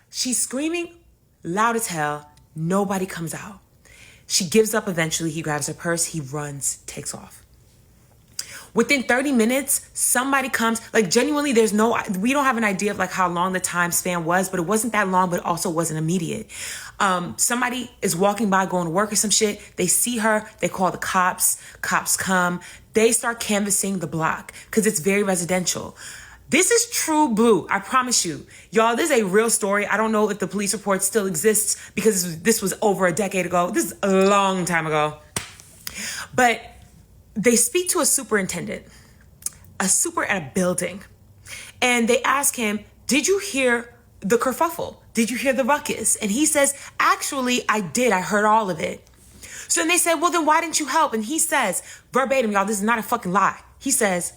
She's screaming loud as hell. Nobody comes out. She gives up eventually. He grabs her purse. He runs, takes off. Within 30 minutes, somebody comes, like genuinely, we don't have an idea of like how long the time span was, but it wasn't that long, but it also wasn't immediate. Somebody is walking by going to work or some shit. They see her, they call the cops. Cops come. They start canvassing the block because it's very residential. This is true blue, I promise you. Y'all, this is a real story. I don't know if the police report still exists because this was over a decade ago. This is a long time ago. But they speak to a superintendent, at a building, and they ask him, "Did you hear the kerfuffle? Did you hear the ruckus?" And he says, "Actually, I did. I heard all of it." So then they said, "Well, then why didn't you help?" And he says, verbatim, y'all, this is not a fucking lie. He says,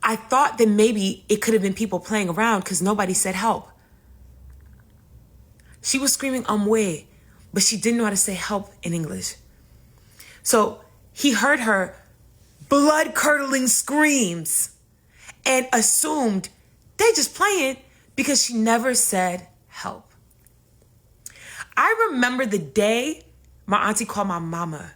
"I thought that maybe it could have been people playing around because nobody said help." She was screaming "Amwe," but she didn't know how to say help in English. So he heard her blood-curdling screams and assumed they just playing because she never said help. I remember the day my auntie called my mama.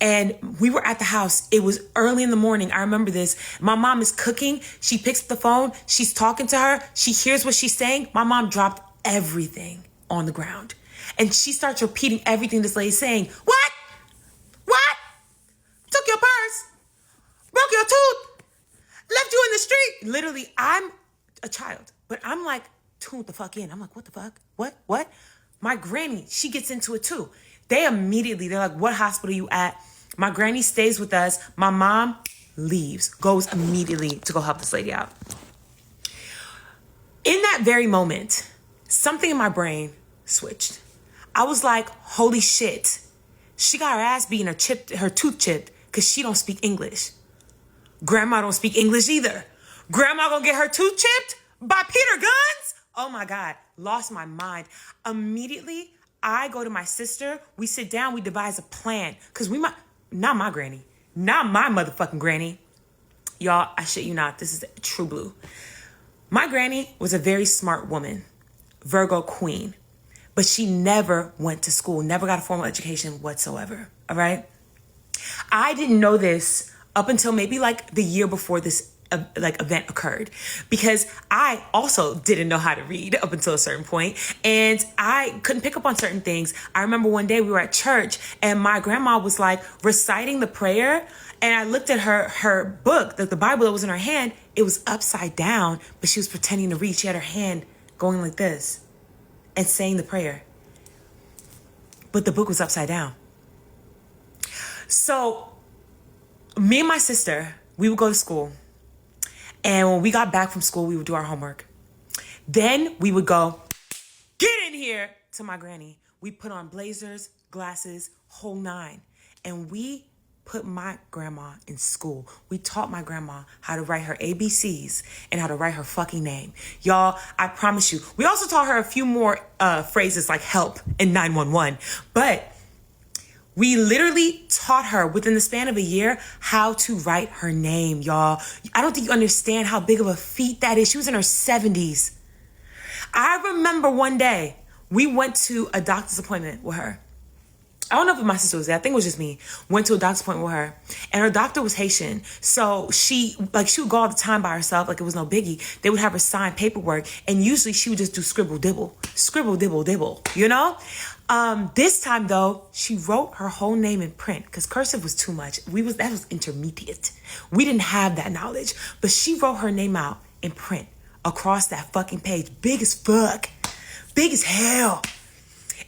And we were at the house. It was early in the morning. I remember this. My mom is cooking. She picks up the phone. She's talking to her. She hears what she's saying. My mom dropped everything on the ground. And she starts repeating everything this lady's saying. "What? What? Took your purse? Broke your tooth? Left you in the street?" Literally, I'm a child. But I'm like, tuned the fuck in. I'm like, what the fuck? What? My granny, she gets into it too. They're like, "What hospital you at?" My granny stays with us. My mom leaves, goes immediately to go help this lady out. In that very moment, something in my brain switched. I was like, holy shit. She got her ass beaten, her tooth chipped, because she don't speak English. Grandma don't speak English either. Grandma gonna get her tooth chipped by Peter Guns? Oh my God, lost my mind. Immediately, I go to my sister, we sit down, we devise a plan. Because not my granny, not my motherfucking granny. Y'all, I shit you not, this is true blue. My granny was a very smart woman, Virgo queen, but she never went to school, never got a formal education whatsoever, all right? I didn't know this up until maybe like the year before this event occurred, because I also didn't know how to read up until a certain point, and I couldn't pick up on certain things. I remember one day we were at church and my grandma was like reciting the prayer, and I looked at her book, the Bible that was in her hand. It was upside down, but she was pretending to read. She had her hand going like this and saying the prayer, but the book was upside down. So me and my sister, we would go to school. And when we got back from school, we would do our homework. Then we would go, "Get in here," to my granny. We put on blazers, glasses, whole nine. And we put my grandma in school. We taught my grandma how to write her ABCs and how to write her fucking name. Y'all, I promise you. We also taught her a few more phrases like help and 911. But we literally taught her within the span of a year how to write her name, y'all. I don't think you understand how big of a feat that is. She was in her 70s. I remember one day we went to a doctor's appointment with her. I don't know if my sister was there. I think it was just me. Went to a doctor's appointment with her. And her doctor was Haitian. So she would go all the time by herself. Like it was no biggie. They would have her sign paperwork. And usually she would just do scribble dibble. scribble dibble dibble, you know? This time though, she wrote her whole name in print because cursive was too much. That was intermediate. We didn't have that knowledge, but she wrote her name out in print across that fucking page, big as fuck, big as hell.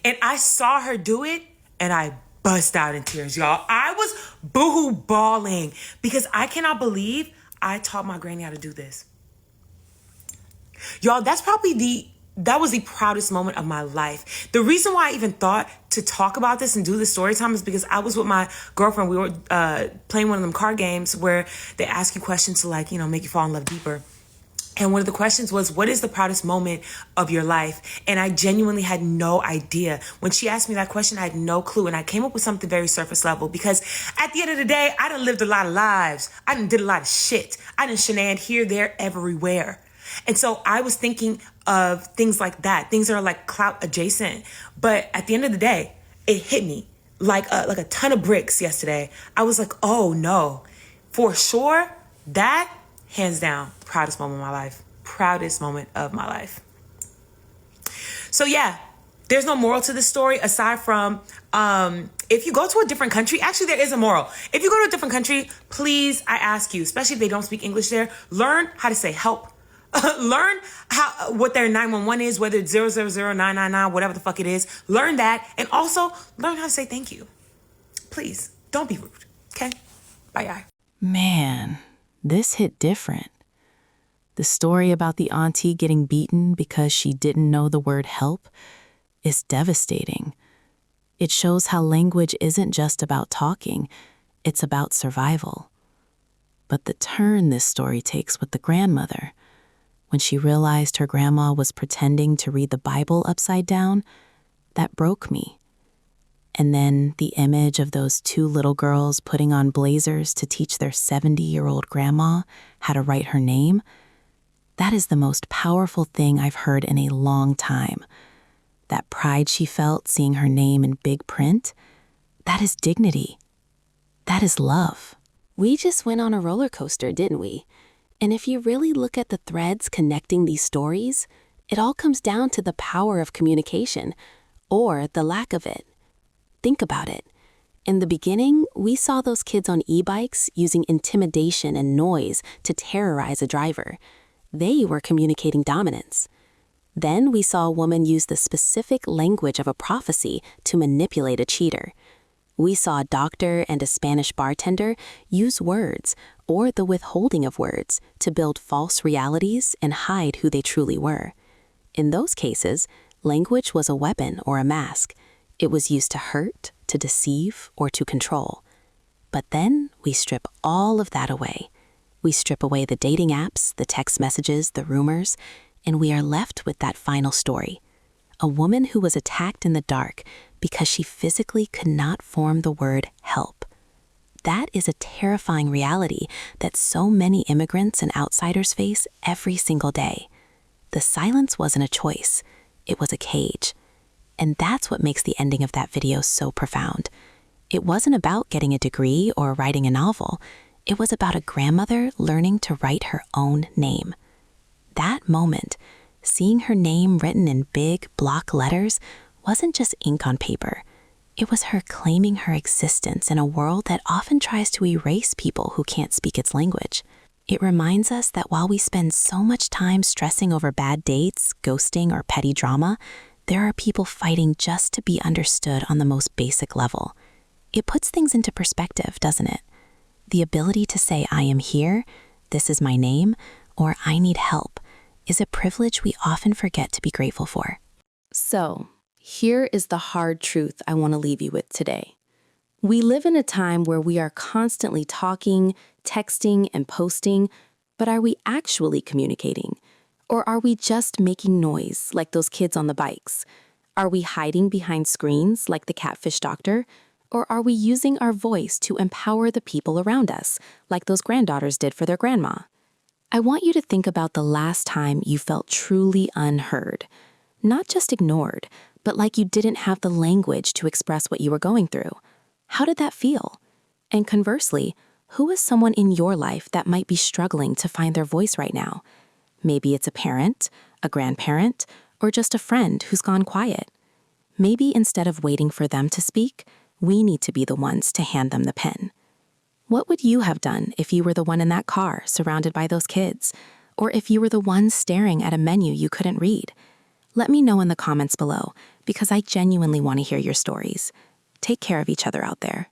And I saw her do it and I bust out in tears, y'all. I was boohoo bawling because I cannot believe I taught my granny how to do this. Y'all, that was the proudest moment of my life. The reason why I even thought to talk about this and do this story time is because I was with my girlfriend. We were playing one of them card games where they ask you questions to make you fall in love deeper. And one of the questions was, what is the proudest moment of your life? And I genuinely had no idea. When she asked me that question, I had no clue. And I came up with something very surface level because at the end of the day, I done lived a lot of lives. I done did a lot of shit. I done shenaned here, there, everywhere. And so I was thinking of things like that, things that are like clout adjacent. But at the end of the day, it hit me like a ton of bricks yesterday. I was like, oh no, for sure, that hands down, proudest moment of my life. Proudest moment of my life. So yeah, there's no moral to this story aside from if you go to a different country, actually there is a moral. If you go to a different country, please, I ask you, especially if they don't speak English there, learn how to say help. Learn what their 911 is, whether it's 000-999, whatever the fuck it is. Learn that, and also learn how to say thank you. Please, don't be rude, okay? Bye. Man, this hit different. The story about the auntie getting beaten because she didn't know the word help is devastating. It shows how language isn't just about talking, it's about survival. But the turn this story takes with the grandmother, when she realized her grandma was pretending to read the Bible upside down, that broke me. And then the image of those two little girls putting on blazers to teach their 70-year-old grandma how to write her name, that is the most powerful thing I've heard in a long time. That pride she felt seeing her name in big print, that is dignity. That is love. We just went on a roller coaster, didn't we? And if you really look at the threads connecting these stories, it all comes down to the power of communication, or the lack of it. Think about it. In the beginning, we saw those kids on e-bikes using intimidation and noise to terrorize a driver. They were communicating dominance. Then we saw a woman use the specific language of a prophecy to manipulate a cheater. We saw a doctor and a Spanish bartender use words, or the withholding of words, to build false realities and hide who they truly were. In those cases, language was a weapon or a mask. It was used to hurt, to deceive, or to control. But then we strip all of that away. We strip away the dating apps, the text messages, the rumors, and we are left with that final story. A woman who was attacked in the dark because she physically could not form the word help. That is a terrifying reality that so many immigrants and outsiders face every single day. The silence wasn't a choice, it was a cage. And that's what makes the ending of that video so profound. It wasn't about getting a degree or writing a novel. It was about a grandmother learning to write her own name. That moment, seeing her name written in big block letters, wasn't just ink on paper. It was her claiming her existence in a world that often tries to erase people who can't speak its language. It reminds us that while we spend so much time stressing over bad dates, ghosting, or petty drama, there are people fighting just to be understood on the most basic level. It puts things into perspective, doesn't it? The ability to say, I am here, this is my name, or I need help, is a privilege we often forget to be grateful for. So, here is the hard truth I want to leave you with today. We live in a time where we are constantly talking, texting, and posting, but are we actually communicating? Or are we just making noise like those kids on the bikes? Are we hiding behind screens like the Catfish doctor? Or are we using our voice to empower the people around us, like those granddaughters did for their grandma? I want you to think about the last time you felt truly unheard. Not just ignored, but like you didn't have the language to express what you were going through. How did that feel? And conversely, who is someone in your life that might be struggling to find their voice right now? Maybe it's a parent, a grandparent, or just a friend who's gone quiet. Maybe instead of waiting for them to speak, we need to be the ones to hand them the pen. What would you have done if you were the one in that car surrounded by those kids? Or if you were the one staring at a menu you couldn't read? Let me know in the comments below, because I genuinely want to hear your stories. Take care of each other out there.